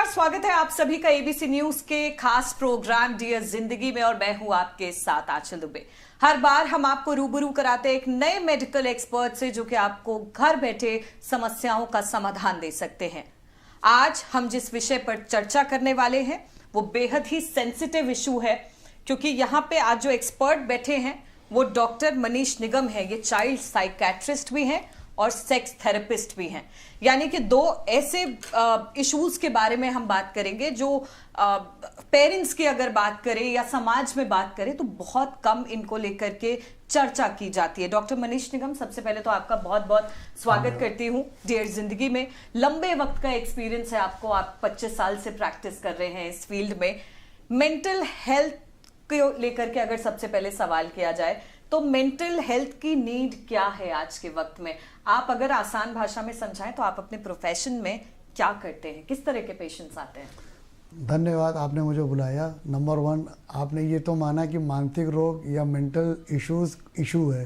स्वागत है आप सभी का एबीसी न्यूज के खास प्रोग्राम डियर जिंदगी में और मैं हूं आपके साथ आंचल दुबे। हर बार हम आपको रूबरू कराते हैं एक नए मेडिकल एक्सपर्ट से जो कि आपको घर बैठे समस्याओं का समाधान दे सकते हैं। आज हम जिस विषय पर चर्चा करने वाले हैं वो बेहद ही सेंसिटिव इशू है, क्योंकि यहाँ पे आज जो एक्सपर्ट बैठे हैं वो डॉक्टर मनीष निगम है। ये चाइल्ड साइकेट्रिस्ट भी हैं और सेक्स थेरेपिस्ट भी हैं। यानी कि दो ऐसे इश्यूज के बारे में हम बात करेंगे जो पेरेंट्स की अगर बात करें या समाज में बात करें तो बहुत कम इनको लेकर के चर्चा की जाती है। डॉक्टर मनीष निगम, सबसे पहले तो आपका बहुत बहुत स्वागत करती हूँ डियर जिंदगी में। लंबे वक्त का एक्सपीरियंस है आपको, आप 25 साल से प्रैक्टिस कर रहे हैं इस फील्ड में। मेंटल हेल्थ को लेकर के अगर सबसे पहले सवाल किया जाए तो मेंटल हेल्थ की नीड क्या है आज के वक्त में? आप अगर आसान भाषा में समझाएं तो आप अपने प्रोफेशन में क्या करते हैं, किस तरह के पेशेंट्स आते हैं? धन्यवाद, आपने मुझे बुलाया। नंबर 1, आपने ये तो माना कि मानसिक रोग या मेंटल इशू है।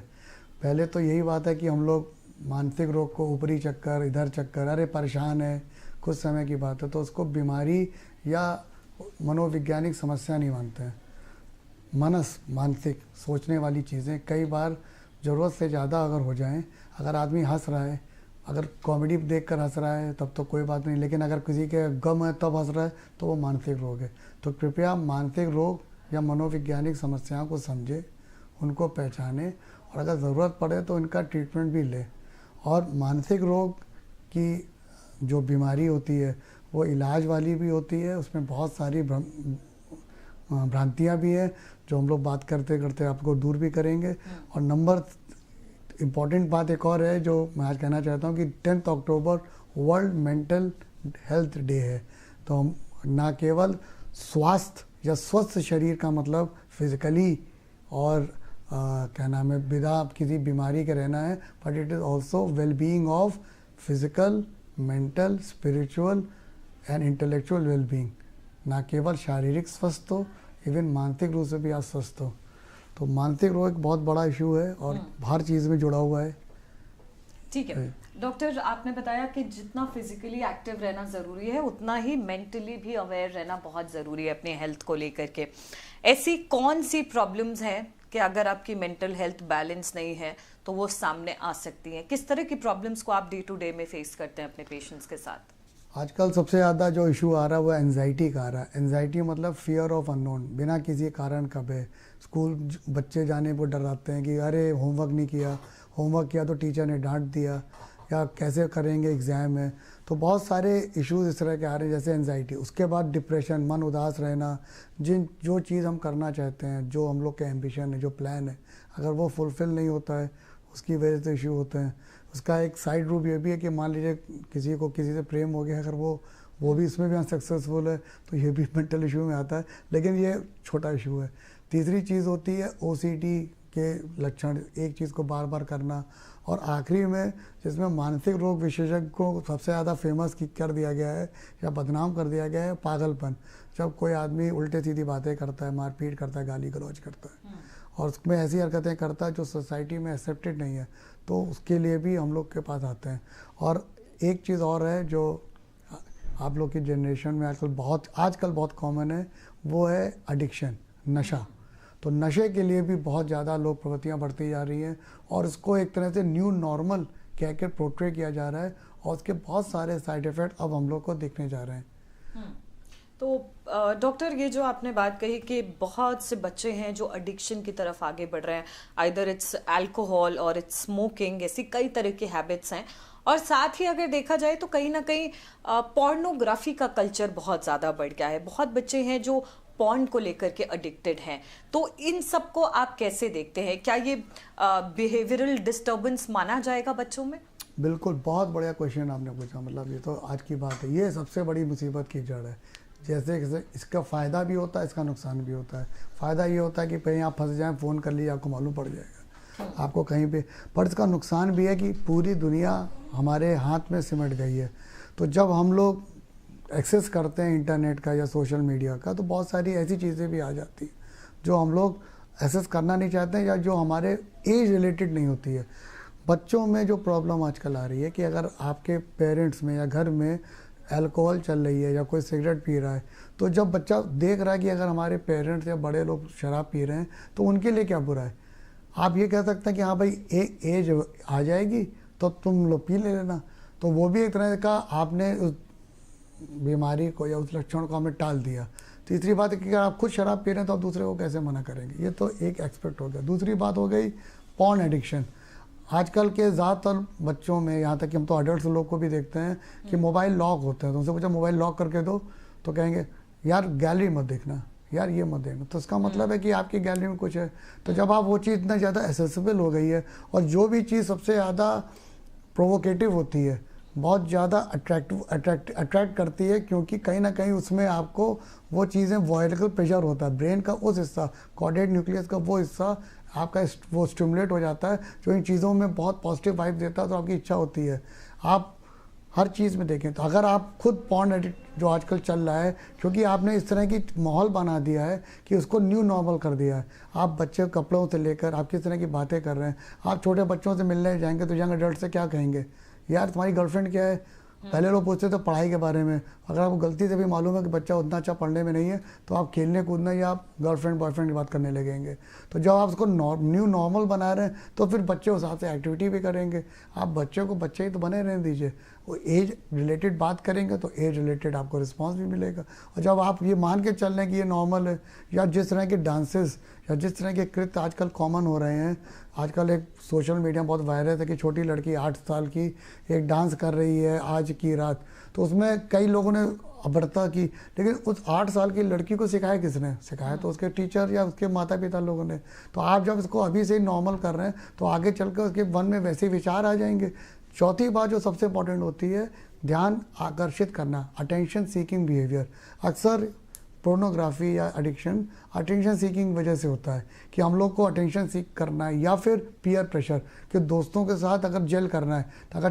पहले तो यही बात है कि हम लोग मानसिक रोग को ऊपरी चक्कर, इधर चक्कर, अरे परेशान है, कुछ समय की बात है, तो उसको बीमारी या मनोवैज्ञानिक समस्या नहीं मानते हैं। मानसिक सोचने वाली चीज़ें कई बार ज़रूरत से ज़्यादा अगर हो जाएं, अगर आदमी हंस रहा है, अगर कॉमेडी देखकर हंस रहा है तब तो कोई बात नहीं, लेकिन अगर किसी के गम है तब हंस रहा है तो वो मानसिक रोग है। तो कृपया मानसिक रोग या मनोवैज्ञानिक समस्याओं को समझें, उनको पहचानें और अगर ज़रूरत पड़े तो इनका ट्रीटमेंट भी लें। और मानसिक रोग की जो बीमारी होती है वो इलाज वाली भी होती है, उसमें बहुत सारी भ्रांतियाँ भी हैं जो हम लोग बात करते करते आपको दूर भी करेंगे। और नंबर इम्पॉर्टेंट बात एक और है जो मैं आज कहना चाहता हूँ कि 10 October world mental health day है। तो हम ना केवल स्वास्थ्य या स्वस्थ शरीर का मतलब फिजिकली और क्या नाम है बिना किसी बीमारी के रहना है, but it is also well being of physical, mental, spiritual and intellectual well being. ना केवल शारीरिक स्वस्थ हो, इवन मानसिक रूप से भी आप स्वस्थ हो। तो मानसिक रोग एक बहुत बड़ा इशू है और हर चीज़ में जुड़ा हुआ है। ठीक है डॉक्टर, आपने बताया कि जितना फिजिकली एक्टिव रहना ज़रूरी है उतना ही मेंटली भी अवेयर रहना बहुत ज़रूरी है अपनी हेल्थ को लेकर के। ऐसी कौन सी प्रॉब्लम्स हैं कि अगर आपकी मेंटल हेल्थ बैलेंस नहीं है तो वो सामने आ सकती हैं? किस तरह की प्रॉब्लम्स को आप डे टू डे में फेस करते हैं अपने पेशेंट्स के साथ? आजकल सबसे ज़्यादा जो इशू आ रहा है वो एंजाइटी का आ रहा है। एंजाइटी मतलब फियर ऑफ अननोन, बिना किसी कारण कब है। स्कूल बच्चे जाने पर डराते हैं कि अरे होमवर्क नहीं किया, होमवर्क किया तो टीचर ने डांट दिया, या कैसे करेंगे एग्ज़ाम में। तो बहुत सारे इश्यूज इस तरह के आ रहे हैं, जैसे एंजाइटी। उसके बाद डिप्रेशन, मन उदास रहना, जो चीज़ हम करना चाहते हैं, जो हम लोग के एम्बिशन है, जो प्लान है, अगर वो फुलफ़िल नहीं होता है उसकी वजह से इशू होते हैं। उसका एक साइड रूप ये भी है कि मान लीजिए किसी को किसी से प्रेम हो गया, अगर वो भी इसमें भी अनसक्सेसफुल है तो ये भी मेंटल इशू में आता है, लेकिन ये छोटा इशू है। तीसरी चीज़ होती है ओसीडी के लक्षण, एक चीज़ को बार बार करना। और आखिरी में जिसमें मानसिक रोग विशेषज्ञ को सबसे ज़्यादा फेमस कर दिया गया है या बदनाम कर दिया गया है, पागलपन। जब कोई आदमी उल्टे सीधी बातें करता है, मारपीट करता है, गाली गलौज करता है और उसमें ऐसी हरकतें करता है जो सोसाइटी में एक्सेप्टेड नहीं है, तो उसके लिए भी हम लोग के पास आते हैं। और एक चीज़ और है जो आप लोग की जनरेशन में आजकल बहुत कॉमन है, वो है एडिक्शन, नशा। तो नशे के लिए भी बहुत ज़्यादा लोग प्रवृत्तियाँ बढ़ती जा रही हैं और इसको एक तरह से न्यू नॉर्मल कह कर पोर्ट्रे किया जा रहा है और उसके बहुत सारे साइड इफ़ेक्ट अब हम लोग को दिखने जा रहे हैं। तो डॉक्टर, ये जो आपने बात कही कि बहुत से बच्चे हैं जो एडिक्शन की तरफ आगे बढ़ रहे हैं, आइदर इट्स अल्कोहल और इट्स स्मोकिंग, ऐसी कई तरह की हैबिट्स हैं। और साथ ही अगर देखा जाए तो कहीं ना कहीं पोर्नोग्राफी का कल्चर बहुत ज़्यादा बढ़ गया है। बहुत बच्चे हैं जो पॉर्न को लेकर के एडिक्टेड हैं। तो इन सब को आप कैसे देखते हैं? क्या ये बिहेवियरल डिस्टर्बेंस माना जाएगा बच्चों में? बिल्कुल, बहुत बढ़िया क्वेश्चन आपने पूछा। मतलब ये तो आज की बात है, ये सबसे बड़ी मुसीबत की जड़ है। जैसे इसका फ़ायदा भी होता है, इसका नुकसान भी होता है। फ़ायदा ये होता है कि कहीं आप फंस जाएं, फ़ोन कर लीजिए, आपको मालूम पड़ जाएगा आपको कहीं पे। पर इसका नुकसान भी है कि पूरी दुनिया हमारे हाथ में सिमट गई है। तो जब हम लोग एक्सेस करते हैं इंटरनेट का या सोशल मीडिया का, तो बहुत सारी ऐसी चीज़ें भी आ जाती हैं जो हम लोग एक्सेस करना नहीं चाहते हैं या जो हमारे एज रिलेटेड नहीं होती है। बच्चों में जो प्रॉब्लम आजकल आ रही है कि अगर आपके पेरेंट्स में या घर में अल्कोहल चल रही है या कोई सिगरेट पी रहा है, तो जब बच्चा देख रहा है कि अगर हमारे पेरेंट्स या बड़े लोग शराब पी रहे हैं तो उनके लिए क्या बुरा है। आप ये कह सकते हैं कि हाँ भाई एक एज आ जाएगी तो तुम लोग पी ले लेना, तो वो भी एक तरह का आपने उस बीमारी को या उस लक्षण को हमें टाल दिया। तीसरी बात है कि अगर आप खुद शराब पी रहे हैं तो आप दूसरे को कैसे मना करेंगे, ये तो एक एक्सपेक्ट हो गया। दूसरी बात हो गई पॉर्न एडिक्शन। आजकल के ज़्यादातर बच्चों में, यहाँ तक कि हम तो अडल्ट लोग को भी देखते हैं कि मोबाइल लॉक होते हैं, तो उनसे पूछा मोबाइल लॉक करके दो तो कहेंगे यार गैलरी मत देखना, यार ये मत देखना। तो इसका मतलब है कि आपकी गैलरी में कुछ है। तो जब आप वो चीज़ इतना ज़्यादा एसेसिबल हो गई है, और जो भी चीज़ सबसे ज़्यादा प्रोवोकेटिव होती है, बहुत ज़्यादा अट्रैक्ट करती है, क्योंकि कहीं ना कहीं उसमें आपको वो चीज़ें वॉयरल प्रेशर होता है, ब्रेन का उस हिस्सा, कॉर्डेट न्यूक्लियस का वो हिस्सा आपका वो स्टिमुलेट हो जाता है, जो इन चीज़ों में बहुत पॉजिटिव वाइब देता है। तो आपकी इच्छा होती है आप हर चीज़ में देखें। तो अगर आप खुद पॉर्न एडिक्ट जो आजकल चल रहा है, क्योंकि आपने इस तरह की माहौल बना दिया है कि उसको न्यू नॉर्मल कर दिया है। आप बच्चे कपड़ों से लेकर आप किस तरह की बातें कर रहे हैं। आप छोटे बच्चों से मिलने जाएंगे तो यंग एडल्ट से क्या कहेंगे, यार तुम्हारी गर्लफ्रेंड क्या है। पहले लोग पूछते थे पढ़ाई के बारे में, अगर आपको गलती से भी मालूम है कि बच्चा उतना अच्छा पढ़ने में नहीं है तो आप खेलने कूदना या आप गर्लफ्रेंड बॉयफ्रेंड की बात करने लगेंगे। तो जब आप उसको न्यू नॉर्मल बना रहे हैं तो फिर बच्चे उस हिसाब से एक्टिविटी भी करेंगे। आप बच्चे को बच्चे ही तो बने रहने दीजिए, वो एज रिलेटेड बात करेंगे तो एज रिलेटेड आपको रिस्पॉन्स भी मिलेगा। और जब आप ये मान के चल रहे हैं कि ये नॉर्मल है, या जिस तरह के डांसेस या जिस तरह के कृत्य आजकल कॉमन हो रहे हैं, आजकल एक सोशल मीडिया बहुत वायरल है कि छोटी लड़की 8 साल की एक डांस कर रही है आज की रात, तो उसमें कई लोगों ने अभद्रता की, लेकिन उस 8 साल की लड़की को सिखाया किसने, सिखाया तो उसके टीचर या उसके माता पिता लोगों ने। तो आप जब इसको अभी से ही नॉर्मल कर रहे हैं तो आगे चलकर उसके मन में वैसे विचार आ जाएंगे। चौथी बात जो सबसे इंपॉर्टेंट होती है, ध्यान आकर्षित करना, अटेंशन सीकिंग बिहेवियर। अक्सर पोर्नोग्राफी या एडिक्शन अटेंशन सीकिंग वजह से होता है कि हम लोग को अटेंशन सीक करना है, या फिर पीयर प्रेशर कि दोस्तों के साथ अगर जेल करना है, तो अगर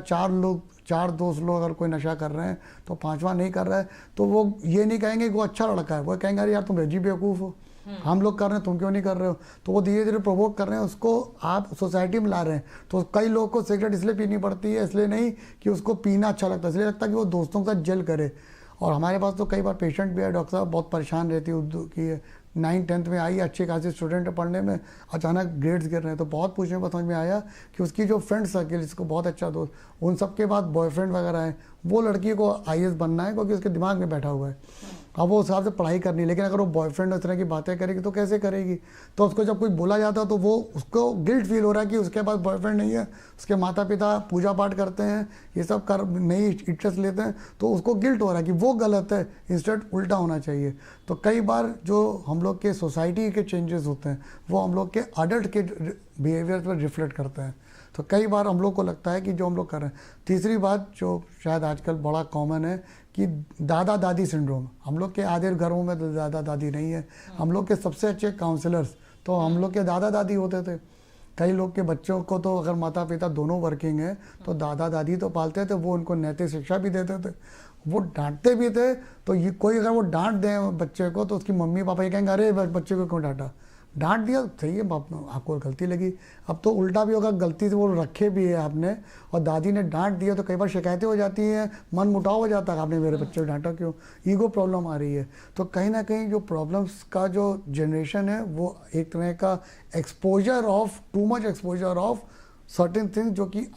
4 दोस्त लोग अगर कोई नशा कर रहे हैं तो 5वां नहीं कर रहा है तो वो ये नहीं कहेंगे कि वो अच्छा लड़का है, वो कहेंगे अरे यार तुम रजी बेवकूफ़ हो, हम लोग कर रहे हैं तुम क्यों नहीं कर रहे हो। तो वो धीरे धीरे प्रोवोक कर रहे हैं, उसको आप सोसाइटी में ला रहे हैं। तो कई लोगों को सिगरेट इसलिए पीनी पड़ती है, इसलिए नहीं कि उसको पीना अच्छा लगता है, इसलिए लगता है कि वो दोस्तों के साथ जेल करे। और हमारे पास तो कई बार पेशेंट भी है, डॉक्टर साहब बहुत परेशान रहती है उर्दू की 9th-10th में आई, अच्छी खासी स्टूडेंट है पढ़ने में, अचानक ग्रेड्स गिर रहे हैं। तो बहुत पूछने पर समझ में आया कि उसकी जो फ्रेंड सर्किल, जिसको बहुत अच्छा दोस्त, उन सब के बाद बॉयफ्रेंड वगैरह हैं, वो लड़की को IAS बनना है क्योंकि उसके दिमाग में बैठा हुआ है। अब वो उस हिसाब से पढ़ाई करनी है, लेकिन अगर वो बॉयफ्रेंड इस तरह की बातें करेगी तो कैसे करेगी। तो उसको जब कोई बोला जाता है तो वो उसको गिल्ट फील हो रहा है कि उसके पास बॉयफ्रेंड नहीं है, उसके माता पिता पूजा पाठ करते हैं, ये सब कर नहीं इंटरेस्ट लेते हैं, तो उसको गिल्ट हो रहा है कि वो गलत है, इंस्टेड उल्टा होना चाहिए। तो कई बार जो हम लोग के सोसाइटी के चेंजेस होते हैं वो हम लोग के अडल्ट के बिहेवियर पर रिफ्लेक्ट करते हैं। तो कई बार हम लोग को लगता है कि जो हम लोग कर रहे हैं। तीसरी बात जो शायद आजकल बड़ा कॉमन है कि दादा दादी सिंड्रोम। हम लोग के आधे घरों में तो दादा दादी नहीं है। हम लोग के सबसे अच्छे काउंसलर्स तो हम लोग के दादा दादी होते थे। कई लोग के बच्चों को तो अगर माता पिता दोनों वर्किंग है तो दादा दादी तो पालते थे, वो उनको नैतिक शिक्षा भी देते थे, वो डांटते भी थे। तो ये कोई अगर वो डांट दें बच्चे को तो उसकी मम्मी पापा ये कहेंगे अरे बच्चे को क्यों डांटा, डांट दिया सही है, आपको गलती लगी। अब तो उल्टा भी होगा, गलती से वो रखे भी है आपने और दादी ने डांट दिया तो कई बार शिकायतें हो जाती हैं, मन मुटाव हो जाता है, आपने मेरे बच्चे को डांटा क्यों, ईगो प्रॉब्लम आ रही है। तो कहीं ना कहीं जो प्रॉब्लम्स का जो जनरेशन है वो एक तरह का exposure of too much exposure of certain things जो कि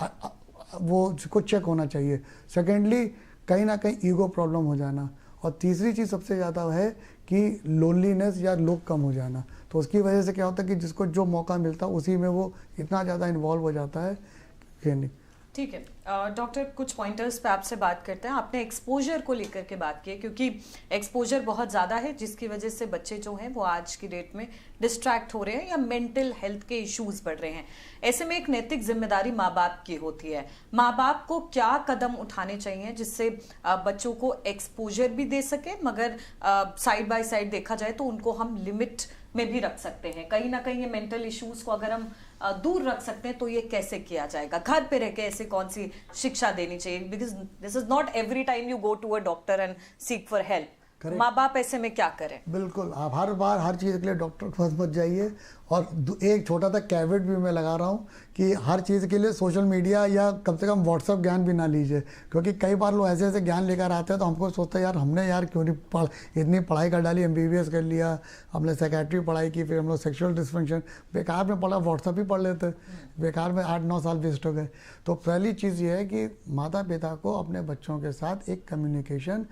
वो उसको चेक होना चाहिए। सेकेंडली कहीं ना कहीं ईगो प्रॉब्लम हो जाना, और तीसरी चीज़ सबसे ज़्यादा है कि लोनलीनेस या लोग कम हो जाना। तो उसकी वजह से क्या होता है कि जिसको जो मौका मिलता है उसी में वो इतना ज़्यादा इन्वॉल्व हो जाता है कि नहीं। ठीक है डॉक्टर, कुछ पॉइंटर्स पे आपसे बात करते हैं। आपने एक्सपोजर को लेकर के बात की, क्योंकि एक्सपोजर बहुत ज़्यादा है जिसकी वजह से बच्चे जो हैं वो आज की डेट में डिस्ट्रैक्ट हो रहे हैं या मेंटल हेल्थ के इश्यूज बढ़ रहे हैं। ऐसे में एक नैतिक जिम्मेदारी माँ बाप की होती है। माँ बाप को क्या कदम उठाने चाहिए जिससे बच्चों को एक्सपोजर भी दे सके, मगर साइड बाय साइड देखा जाए तो उनको हम लिमिट में भी रख सकते हैं। कहीं ना कहीं ये मेंटल इश्यूज को अगर हम दूर रख सकते हैं तो ये कैसे किया जाएगा, घर पे रह के ऐसे कौन सी शिक्षा देनी चाहिए, because this is not every time you go to a doctor and seek for help. माँ बाप ऐसे में क्या करें? बिल्कुल, आप हर बार हर चीज़ के लिए डॉक्टर के पास मत जाइए। और एक छोटा सा कैवेट भी मैं लगा रहा हूँ कि हर चीज़ के लिए सोशल मीडिया या कम से कम व्हाट्सएप ज्ञान भी ना लीजिए, क्योंकि कई बार लोग ऐसे ऐसे ज्ञान लेकर आते हैं तो हमको सोचते हैं यार हमने यार क्यों नहीं इतनी पढ़ाई कर डाली, MBBS कर लिया, हमने साइकेट्री पढ़ाई की, फिर हम लोग सेक्सुअल डिस्फंक्शन बेकार में पढ़ा, व्हाट्सएप ही पढ़ लेते, बेकार में 8-9 साल वेस्ट हो गए। तो पहली चीज़ ये है कि माता पिता को अपने बच्चों के साथ एक कम्युनिकेशन,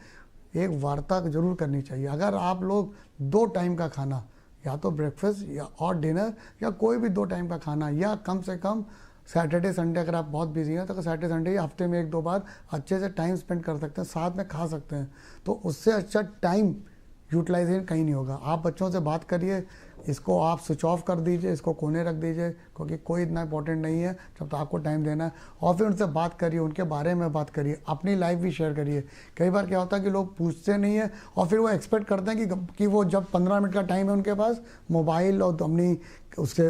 एक वार्ता जरूर करनी चाहिए। अगर आप लोग 2 टाइम का खाना, या तो ब्रेकफास्ट या और डिनर, या कोई भी 2 टाइम का खाना, या कम से कम सैटरडे संडे अगर आप बहुत बिजी हैं तो सैटरडे संडे हफ्ते में 1-2 बार अच्छे से टाइम स्पेंड कर सकते हैं, साथ में खा सकते हैं, तो उससे अच्छा टाइम यूटिलाइजेशन कहीं नहीं होगा। आप बच्चों से बात करिए, इसको आप स्विच ऑफ कर दीजिए, इसको कोने रख दीजिए, क्योंकि कोई इतना इंपॉर्टेंट नहीं है जब तो आपको टाइम देना है। और फिर उनसे बात करिए, उनके बारे में बात करिए, अपनी लाइफ भी शेयर करिए। कई बार क्या होता है कि लोग पूछते नहीं है और फिर वो एक्सपेक्ट करते हैं कि वो जब 15 मिनट का टाइम है उनके पास, मोबाइल और अपनी उसके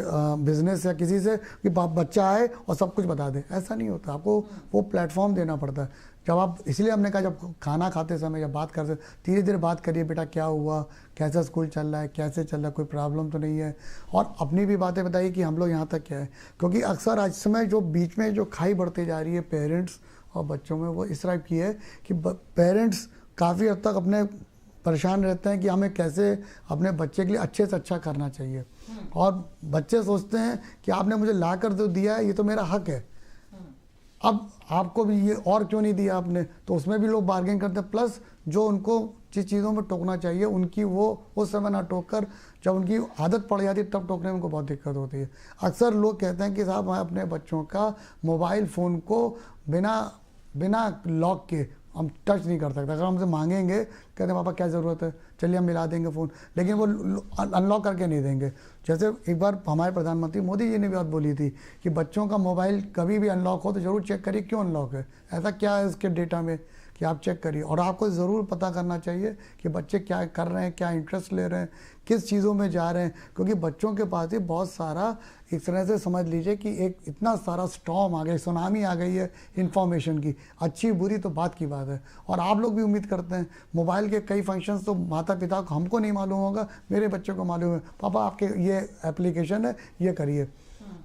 बिजनेस या किसी से कि बच्चा आए और सब कुछ बता दे। ऐसा नहीं होता, आपको वो प्लेटफॉर्म देना पड़ता है। जब आप, इसलिए हमने कहा जब खाना खाते समय जब बात करते, धीरे धीरे बात करिए, बेटा क्या हुआ, कैसा स्कूल चल रहा है, कैसे चल रहा है, कोई प्रॉब्लम तो नहीं है, और अपनी भी बातें बताइए कि हम लोग यहाँ तक क्या है। क्योंकि अक्सर आज समय जो बीच में जो खाई बढ़ती जा रही है पेरेंट्स और बच्चों में, वो इस टाइप की है कि पेरेंट्स काफ़ी हद तक अपने परेशान रहते हैं कि हमें कैसे अपने बच्चे के लिए अच्छे से अच्छा करना चाहिए, और बच्चे सोचते हैं कि आपने मुझे ला कर जो दिया है ये तो मेरा हक है, अब आपको भी ये और क्यों नहीं दिया आपने, तो उसमें भी लोग बार्गेन करते हैं। प्लस जो उनको जिस चीज़ों में टोकना चाहिए उनकी वो उस समय ना टोक कर जब उनकी आदत पड़ जाती है तब टोकने में उनको बहुत दिक्कत होती है। अक्सर लोग कहते हैं कि साहब मैं अपने बच्चों का मोबाइल फ़ोन को बिना लॉक के हम टच नहीं कर सकते। अगर हमसे मांगेंगे, कहते हैं पापा क्या ज़रूरत है, चलिए हम मिला देंगे फ़ोन, लेकिन वो अनलॉक करके नहीं देंगे। जैसे एक बार हमारे प्रधानमंत्री मोदी जी ने भी बात बोली थी कि बच्चों का मोबाइल कभी भी अनलॉक हो तो ज़रूर चेक करिए क्यों अनलॉक है, ऐसा क्या है इसके डेटा में कि आप चेक करिए। और आपको ज़रूर पता करना चाहिए कि बच्चे क्या कर रहे हैं, क्या इंटरेस्ट ले रहे हैं, किस चीज़ों में जा रहे हैं, क्योंकि बच्चों के पास ही बहुत सारा, इस तरह से समझ लीजिए कि एक इतना सारा स्टॉर्म आ गया, सुनामी आ गई है इन्फॉर्मेशन की, अच्छी बुरी तो बात की बात है। और आप लोग भी उम्मीद करते हैं, मोबाइल के कई फंक्शंस तो माता पिता को, हमको नहीं मालूम होगा, मेरे बच्चे को मालूम है, पापा आपके ये एप्लीकेशन है ये करिए।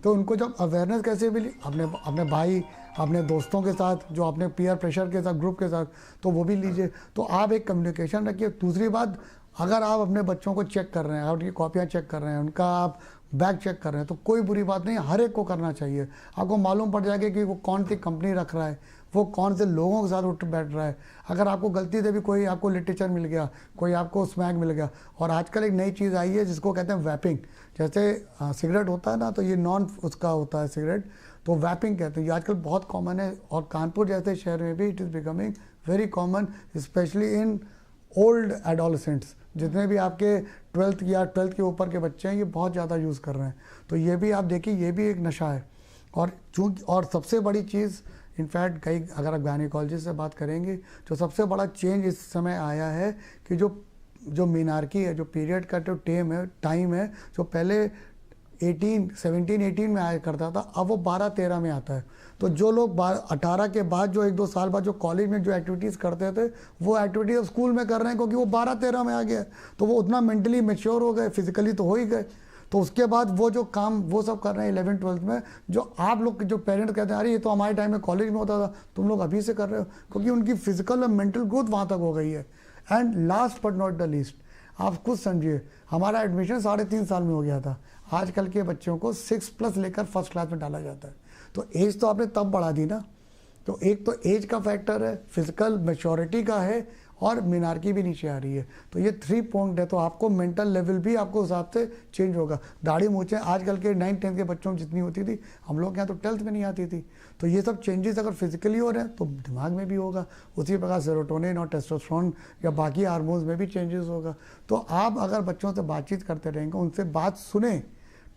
तो उनको जब अवेयरनेस कैसे मिली, अपने भाई, अपने दोस्तों के साथ, जो अपने पीयर प्रेशर के साथ, ग्रुप के साथ, तो वो भी लीजिए। तो आप एक कम्युनिकेशन रखिए। दूसरी बात, अगर आप अपने बच्चों को चेक कर रहे हैं, उनकी कॉपियाँ चेक कर रहे हैं, उनका आप बैग चेक कर रहे हैं, तो कोई बुरी बात नहीं, हर एक को करना चाहिए। आपको मालूम पड़ जाएगा कि वो कौन सी कंपनी रख रहा है, वो कौन से लोगों के साथ उठ बैठ रहा है। अगर आपको गलती से भी कोई आपको लिटरेचर मिल गया, कोई आपको स्मैक मिल गया, और आजकल एक नई चीज़ आई है जिसको कहते हैं वैपिंग, जैसे सिगरेट होता है ना, तो ये नॉन उसका होता है सिगरेट, तो वैपिंग कहते हैं। ये आजकल बहुत कॉमन है, और कानपुर जैसे शहर में भी it is becoming very common, specially in old adolescents. जितने भी आपके 12th या 12th के ऊपर के बच्चे हैं, ये बहुत ज़्यादा यूज़ कर रहे हैं। तो ये भी आप देखिए, ये भी एक नशा है। और सबसे बड़ी चीज़, इनफैक्ट कई, अगर आप गायनेकोलॉजिस्ट से बात करेंगे, जो सबसे बड़ा चेंज इस समय आया है कि जो मीनार्की है, जो पीरियड का जो टाइम है, जो पहले 17-18 में आया करता था, अब वो 12-13 में आता है। तो जो लोग 18 के बाद, जो 1-2 साल बाद जो कॉलेज में जो एक्टिविटीज़ करते थे, वो एक्टिविटीज़ स्कूल में कर रहे हैं, क्योंकि वो 12-13 में आ गया। तो वो उतना मेंटली मैच्योर हो गए, फिजिकली तो हो ही गए। तो उसके बाद वो जो काम वो सब कर रहे हैं 11th-12th में, जो आप लोग जो पेरेंट्स कहते हैं अरे ये तो हमारे टाइम में कॉलेज में होता था, तुम लोग अभी से कर रहे हो, क्योंकि उनकी फिजिकल और मेंटल ग्रोथ वहाँ तक हो गई है। And last but not the least, आप खुद समझिए, हमारा एडमिशन 3.5 साल में हो गया था, आजकल के बच्चों को 6+ लेकर फर्स्ट क्लास में डाला जाता है। तो एज तो आपने तब बढ़ा दी ना। तो एक तो एज का फैक्टर है, फिजिकल मैच्योरिटी का है, और मीनार्की भी नीचे आ रही है। तो ये 3 पॉइंट है। तो आपको मेंटल लेवल भी आपको हिसाब से चेंज होगा। दाढ़ी मूछें आजकल के 9th-10th के बच्चों में जितनी होती थी, हम लोग के यहाँ तो 12th में नहीं आती थी। तो ये सब चेंजेस अगर फिजिकली हो रहे हैं तो दिमाग में भी होगा, उसी प्रकार सेरोटोनिन और टेस्टोस्टेरोन या बाकी हार्मोन्स में भी चेंजेस होगा। तो आप अगर बच्चों से बातचीत करते रहेंगे, उनसे बात सुने।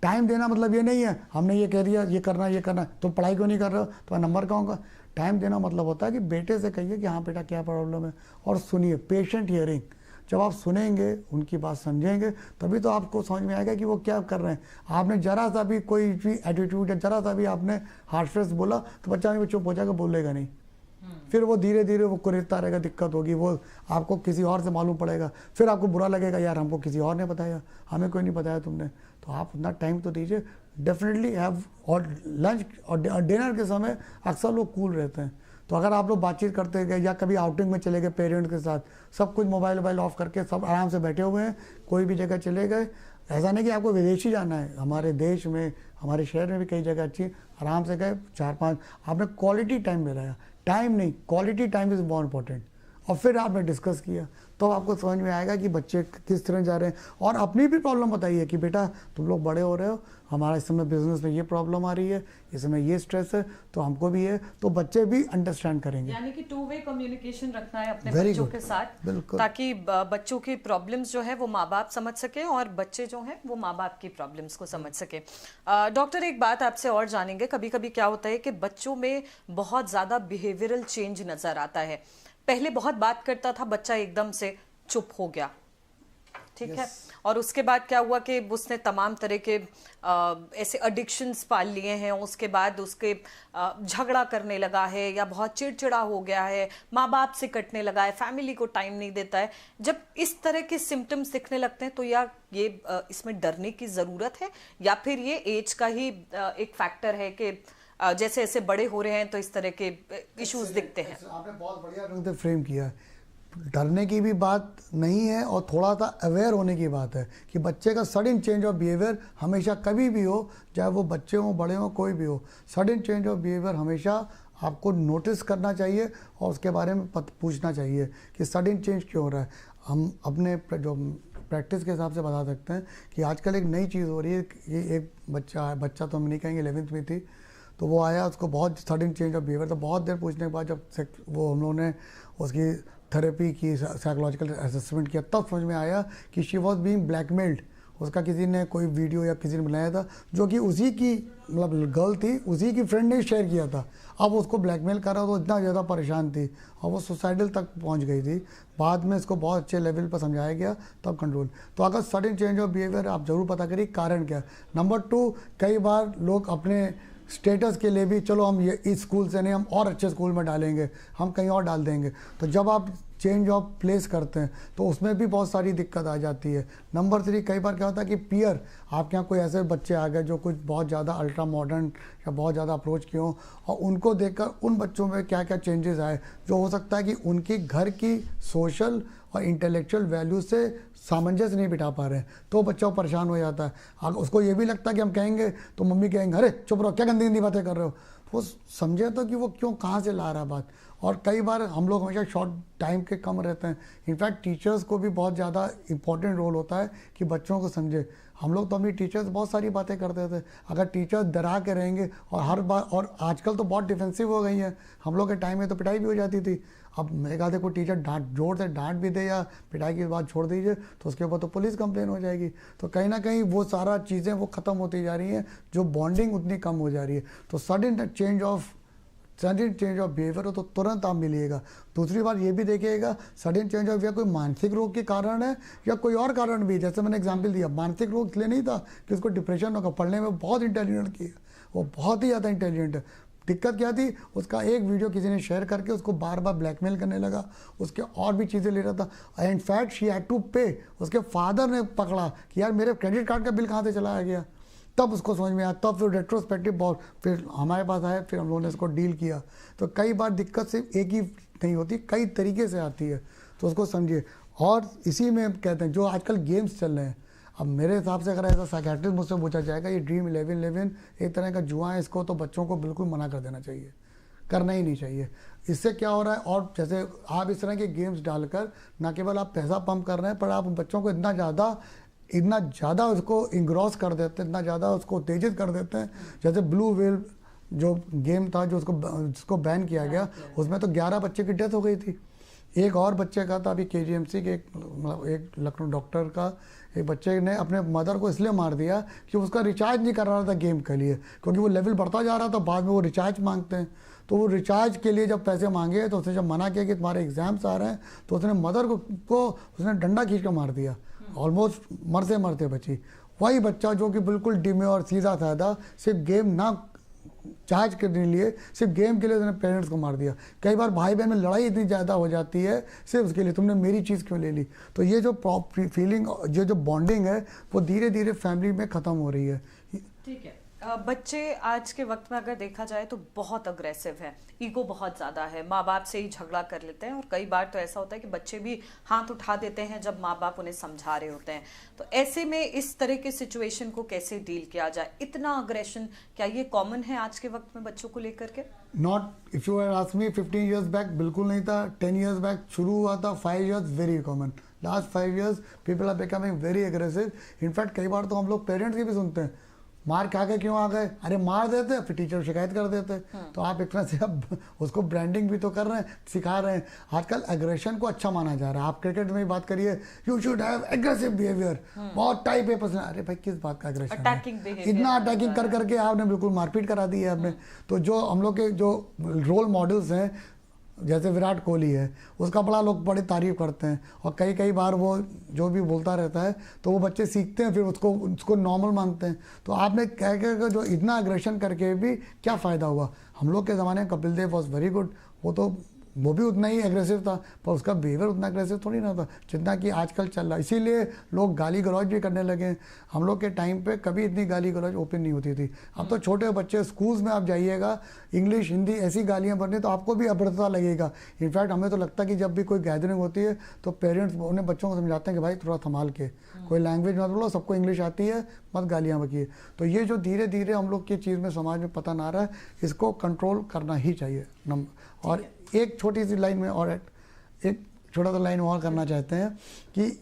टाइम देना मतलब ये नहीं है हमने ये कह दिया, ये करना, तो पढ़ाई क्यों नहीं कर रहे हो, तो नंबर कहाँ होगा। टाइम देना मतलब होता है कि बेटे से कहिए कि हाँ बेटा क्या प्रॉब्लम है, और सुनिए, पेशेंट हियरिंग। जब आप सुनेंगे, उनकी बात समझेंगे, तभी तो आपको समझ में आएगा कि वो क्या कर रहे हैं। आपने जरा सा भी कोई भी एटीट्यूड या जरा सा भी आपने हार्श फ्रेश बोला तो बच्चा भी चुप हो जाएगा, बोलेगा नहीं। फिर वो धीरे धीरे वो कुरेदता रहेगा, दिक्कत होगी, वो आपको किसी और से मालूम पड़ेगा, फिर आपको बुरा लगेगा यार हमको किसी और ने बताया, हमें कोई नहीं बताया तुमने। तो आप उतना टाइम तो दीजिए, डेफिनेटली हैव। और लंच और डिनर के समय अक्सर लोग कूल रहते हैं, तो अगर आप लोग बातचीत करते गए या कभी आउटिंग में चले गए पेरेंट्स के साथ, सब कुछ मोबाइल ऑफ करके सब आराम से बैठे हुए हैं, कोई भी जगह चले गए, ऐसा नहीं कि आपको विदेश ही जाना है, हमारे देश में हमारे शहर में भी कई जगह अच्छी, आराम से गए 4-5, आपने क्वालिटी टाइम मिलाया, टाइम नहीं quality time is more important. और फिर आपने डिस्कस किया तो आपको समझ में आएगा कि बच्चे किस तरह जा रहे हैं। और अपनी भी प्रॉब्लम बताइए कि बेटा तुम लोग बड़े हो रहे हो, हमारा इस समय बिजनेस में ये प्रॉब्लम आ रही है, इस समय ये स्ट्रेस है, तो हमको भी है, तो बच्चे भी अंडरस्टैंड करेंगे। यानी कि 2 वे कम्युनिकेशन रखना है अपने Very बच्चों good. के साथ, बिल्कुल। ताकि बच्चों की प्रॉब्लम्स जो है वो माँ बाप समझ सके और बच्चे जो हैं वो माँ बाप की प्रॉब्लम्स को समझ सके। डॉक्टर, एक बात आपसे और जानेंगे, कभी कभी क्या होता है कि बच्चों में बहुत ज़्यादा बिहेवियरल चेंज नज़र आता है। पहले बहुत बात करता था बच्चा, एकदम से चुप हो गया, ठीक है, और उसके बाद क्या हुआ कि उसने तमाम तरह के ऐसे एडिक्शंस पाल लिए हैं, उसके बाद उसके झगड़ा करने लगा है या बहुत चिड़चिड़ा हो गया है, माँ बाप से कटने लगा है, फैमिली को टाइम नहीं देता है। जब इस तरह के सिम्टम्स दिखने लगते हैं तो या ये इसमें डरने की ज़रूरत है, या फिर ये एज का ही एक फैक्टर है कि जैसे जैसे बड़े हो रहे हैं तो इस तरह के इश्यूज दिखते हैं? आपने बहुत बढ़िया ढंग से फ्रेम किया है। डरने की भी बात नहीं है और थोड़ा सा अवेयर होने की बात है कि बच्चे का सडन चेंज ऑफ बिहेवियर हमेशा कभी भी हो, चाहे वो बच्चे हों बड़े हों कोई भी हो, सडन चेंज ऑफ बिहेवियर हमेशा आपको नोटिस करना चाहिए और उसके बारे में पूछना चाहिए कि सडन चेंज क्यों हो रहा है। हम अपने जो प्रैक्टिस के हिसाब से बता सकते हैं कि आजकल एक नई चीज़ हो रही है कि एक बच्चा तो हम नहीं कहेंगे 11th में थी, तो वो आया, उसको बहुत सडन चेंज ऑफ बिहेवियर, तो बहुत देर पूछने के बाद जब वो हम लोगों ने उसकी थेरेपी की, साइकोलॉजिकल असेसमेंट किया, तब समझ में आया कि शी वॉज बीइंग ब्लैकमेल्ड। उसका किसी ने कोई वीडियो या किसी ने बनाया था जो कि उसी की मतलब गर्ल थी, उसी की फ्रेंड ने शेयर किया था। अब उसको ब्लैकमेल कर रहा तो इतना ज़्यादा परेशान थी और वो सुसाइडल तक पहुंच गई थी। बाद में इसको बहुत अच्छे लेवल पर समझाया गया तब कंट्रोल। तो अगर सडन चेंज ऑफ बिहेवियर आप ज़रूर पता करिए कारण क्या। नंबर 2, कई बार लोग अपने स्टेटस के लिए भी चलो हम ये इस स्कूल से नहीं, हम और अच्छे स्कूल में डालेंगे, हम कहीं और डाल देंगे। तो जब आप चेंज ऑफ प्लेस करते हैं तो उसमें भी बहुत सारी दिक्कत आ जाती है। नंबर 3, कई बार क्या होता है कि पीयर, आपके यहाँ कोई ऐसे बच्चे आ गए जो कुछ बहुत ज़्यादा अल्ट्रा मॉडर्न या बहुत ज़्यादा अप्रोच किए हों और उनको देखकर उन बच्चों में क्या क्या चेंजेस आए, जो हो सकता है कि उनकी घर की सोशल और इंटेलेक्चुअल वैल्यू से सामंजस्य नहीं बिठा पा रहे हैं, तो बच्चा परेशान हो जाता है। अगर उसको ये भी लगता है कि हम कहेंगे तो मम्मी कहेंगे अरे चुप रहो, क्या गंदी गंदी बातें कर रहे हो, वो समझे तो कि वो क्यों कहाँ से ला रहा है बात। और कई बार हम लोग हमेशा शॉर्ट टाइम के कम रहते हैं। इनफैक्ट टीचर्स को भी बहुत ज़्यादा इंपॉर्टेंट रोल होता है कि बच्चों को समझे। हम लोग तो अपनी टीचर्स बहुत सारी बातें करते थे, अगर टीचर्स डरा के रहेंगे और हर बार, और आजकल तो बहुत डिफेंसिव हो गई हैं, हम लोग के टाइम में तो पिटाई भी हो जाती थी। अब मेरे आधे को टीचर जोर से डांट भी दे या पिटाई की बात छोड़ दीजिए तो उसके ऊपर तो पुलिस कंप्लेन हो जाएगी। तो कहीं ना कहीं वो सारा चीज़ें वो ख़त्म होती जा रही हैं, जो बॉन्डिंग उतनी कम हो जा रही है। तो सडन चेंज ऑफ बिहेवियर हो तो तुरंत आप मिलिएगा। दूसरी बात ये भी देखिएगा, सडन चेंज ऑफ बिहेवियर कोई मानसिक रोग के कारण है या कोई और कारण भी। जैसे मैंने एग्जांपल दिया, मानसिक रोग इसलिए नहीं था कि उसको डिप्रेशन होगा, पढ़ने में बहुत इंटेलिजेंट की है, वो बहुत ही ज़्यादा इंटेलिजेंट है। दिक्कत क्या थी, उसका एक वीडियो किसी ने शेयर करके उसको बार बार ब्लैकमेल करने लगा, उसके और भी चीज़ें ले रहा था। इनफैक्ट शी हैड टू पे, उसके फादर ने पकड़ा कि यार मेरे क्रेडिट कार्ड का बिल कहाँ से चलाया गया, तब उसको समझ में आया। तब फिर रेट्रोस्पेक्टिव बहुत फिर हमारे पास आया, फिर हम लोगों ने इसको डील किया। तो कई बार दिक्कत सिर्फ एक ही नहीं होती, कई तरीके से आती है, तो उसको समझिए। और इसी में कहते हैं जो आजकल गेम्स चल रहे हैं, अब मेरे हिसाब से अगर ऐसा साइकियाट्रिस्ट मुझसे पूछा जाएगा ये ड्रीम 11 एक तरह का जुआ है, इसको तो बच्चों को बिल्कुल मना कर देना चाहिए, करना ही नहीं चाहिए। इससे क्या हो रहा है, और जैसे आप इस तरह के गेम्स डालकर न केवल आप पैसा पंप कर रहे हैं, पर आप बच्चों को इतना ज़्यादा उसको इंग्रॉस कर देते हैं, इतना ज़्यादा उसको उत्तेजित कर देते हैं। जैसे ब्लू व्हेल जो गेम था जिसको बैन किया गया, उसमें तो 11 बच्चे की डेथ हो गई थी। एक और बच्चे का था अभी KGMC के एक लखनऊ डॉक्टर का, एक बच्चे ने अपने मदर को इसलिए मार दिया कि उसका रिचार्ज नहीं कर रहा था गेम के लिए, क्योंकि वो लेवल बढ़ता जा रहा था, बाद में वो रिचार्ज मांगते हैं। तो वो रिचार्ज के लिए जब पैसे मांगे तो उसने जब मना किया कि तुम्हारे एग्जाम्स आ रहे हैं, तो उसने मदर को उसने डंडा खींच कर मार दिया, ऑलमोस्ट मरते मरते बची। वही बच्चा जो कि बिल्कुल डिमे और सीधा साधा सिर्फ गेम ना चार्ज करने के लिए, सिर्फ गेम के लिए तुमने पेरेंट्स को मार दिया। कई बार भाई बहन में लड़ाई इतनी ज़्यादा हो जाती है सिर्फ उसके लिए, तुमने मेरी चीज़ क्यों ले ली। तो ये जो फीलिंग, जो बॉन्डिंग है वो धीरे धीरे फैमिली में ख़त्म हो रही है। ठीक है, बच्चे आज के वक्त में अगर देखा जाए तो बहुत अग्रेसिव है, ईगो बहुत ज़्यादा है, माँ बाप से ही झगड़ा कर लेते हैं और कई बार तो ऐसा होता है कि बच्चे भी हाथ उठा देते हैं जब माँ बाप उन्हें समझा रहे होते हैं। तो ऐसे में इस तरह के सिचुएशन को कैसे डील किया जाए? इतना अग्रेशन क्या ये कॉमन है आज के वक्त में बच्चों को लेकर के? Not, if you ask me 15 years back बिल्कुल नहीं था, 10 years बैक शुरू हुआ था, 5 years very common, last 5 years people are becoming very aggressive. In fact कई बार तो हम लोग पेरेंट्स की भी सुनते हैं, मार खा के क्यों आ गए, अरे मार देते फिर टीचर शिकायत कर देते। तो आप एक तरह से अब उसको ब्रांडिंग भी तो कर रहे हैं, सिखा रहे हैं। आजकल एग्रेशन को अच्छा माना जा रहा है। आप क्रिकेट में ही बात करिए, you should have aggressive behaviour, बहुत टाइप है पसंद। अरे भाई किस बात का एग्रेशन है? इतना अटैकिंग कर करके आपने बिल्कुल मारपीट करा दी है आपने। तो जो हम लोग के जो रोल मॉडल्स हैं, जैसे विराट कोहली है, उसका बड़ा लोग बड़ी तारीफ करते हैं और कई बार वो जो भी बोलता रहता है तो वो बच्चे सीखते हैं, फिर उसको नॉर्मल मानते हैं। तो आपने कह जो इतना अग्रेशन करके भी क्या फ़ायदा हुआ? हम लोग के ज़माने में Kapil Dev was very good, वो भी उतना ही एग्रेसिव था, पर उसका बिहेवियर उतना एग्रेसिव थोड़ी ना था जितना कि आजकल चल रहा है। इसीलिए लोग गाली गलौज भी करने लगे। हम लोग के टाइम पे कभी इतनी गाली गलौज ओपन नहीं होती थी। अब तो छोटे बच्चे स्कूल्स में आप जाइएगा, इंग्लिश हिंदी ऐसी गालियाँ बननी तो आपको भी अभद्रता लगेगा। इनफैक्ट हमें तो लगता है कि जब भी कोई गैदरिंग होती है तो पेरेंट्स उन्हें बच्चों को समझाते हैं कि भाई थोड़ा संभाल के, कोई लैंग्वेज मत बोलो, सबको इंग्लिश आती है, मत गालियाँ बकिए। तो ये जो धीरे धीरे हम लोग की चीज़ में समाज में पता ना रहा है, इसको कंट्रोल करना ही चाहिए। और एक छोटी सी लाइन में और एक छोटा सा लाइन और करना चाहते हैं कि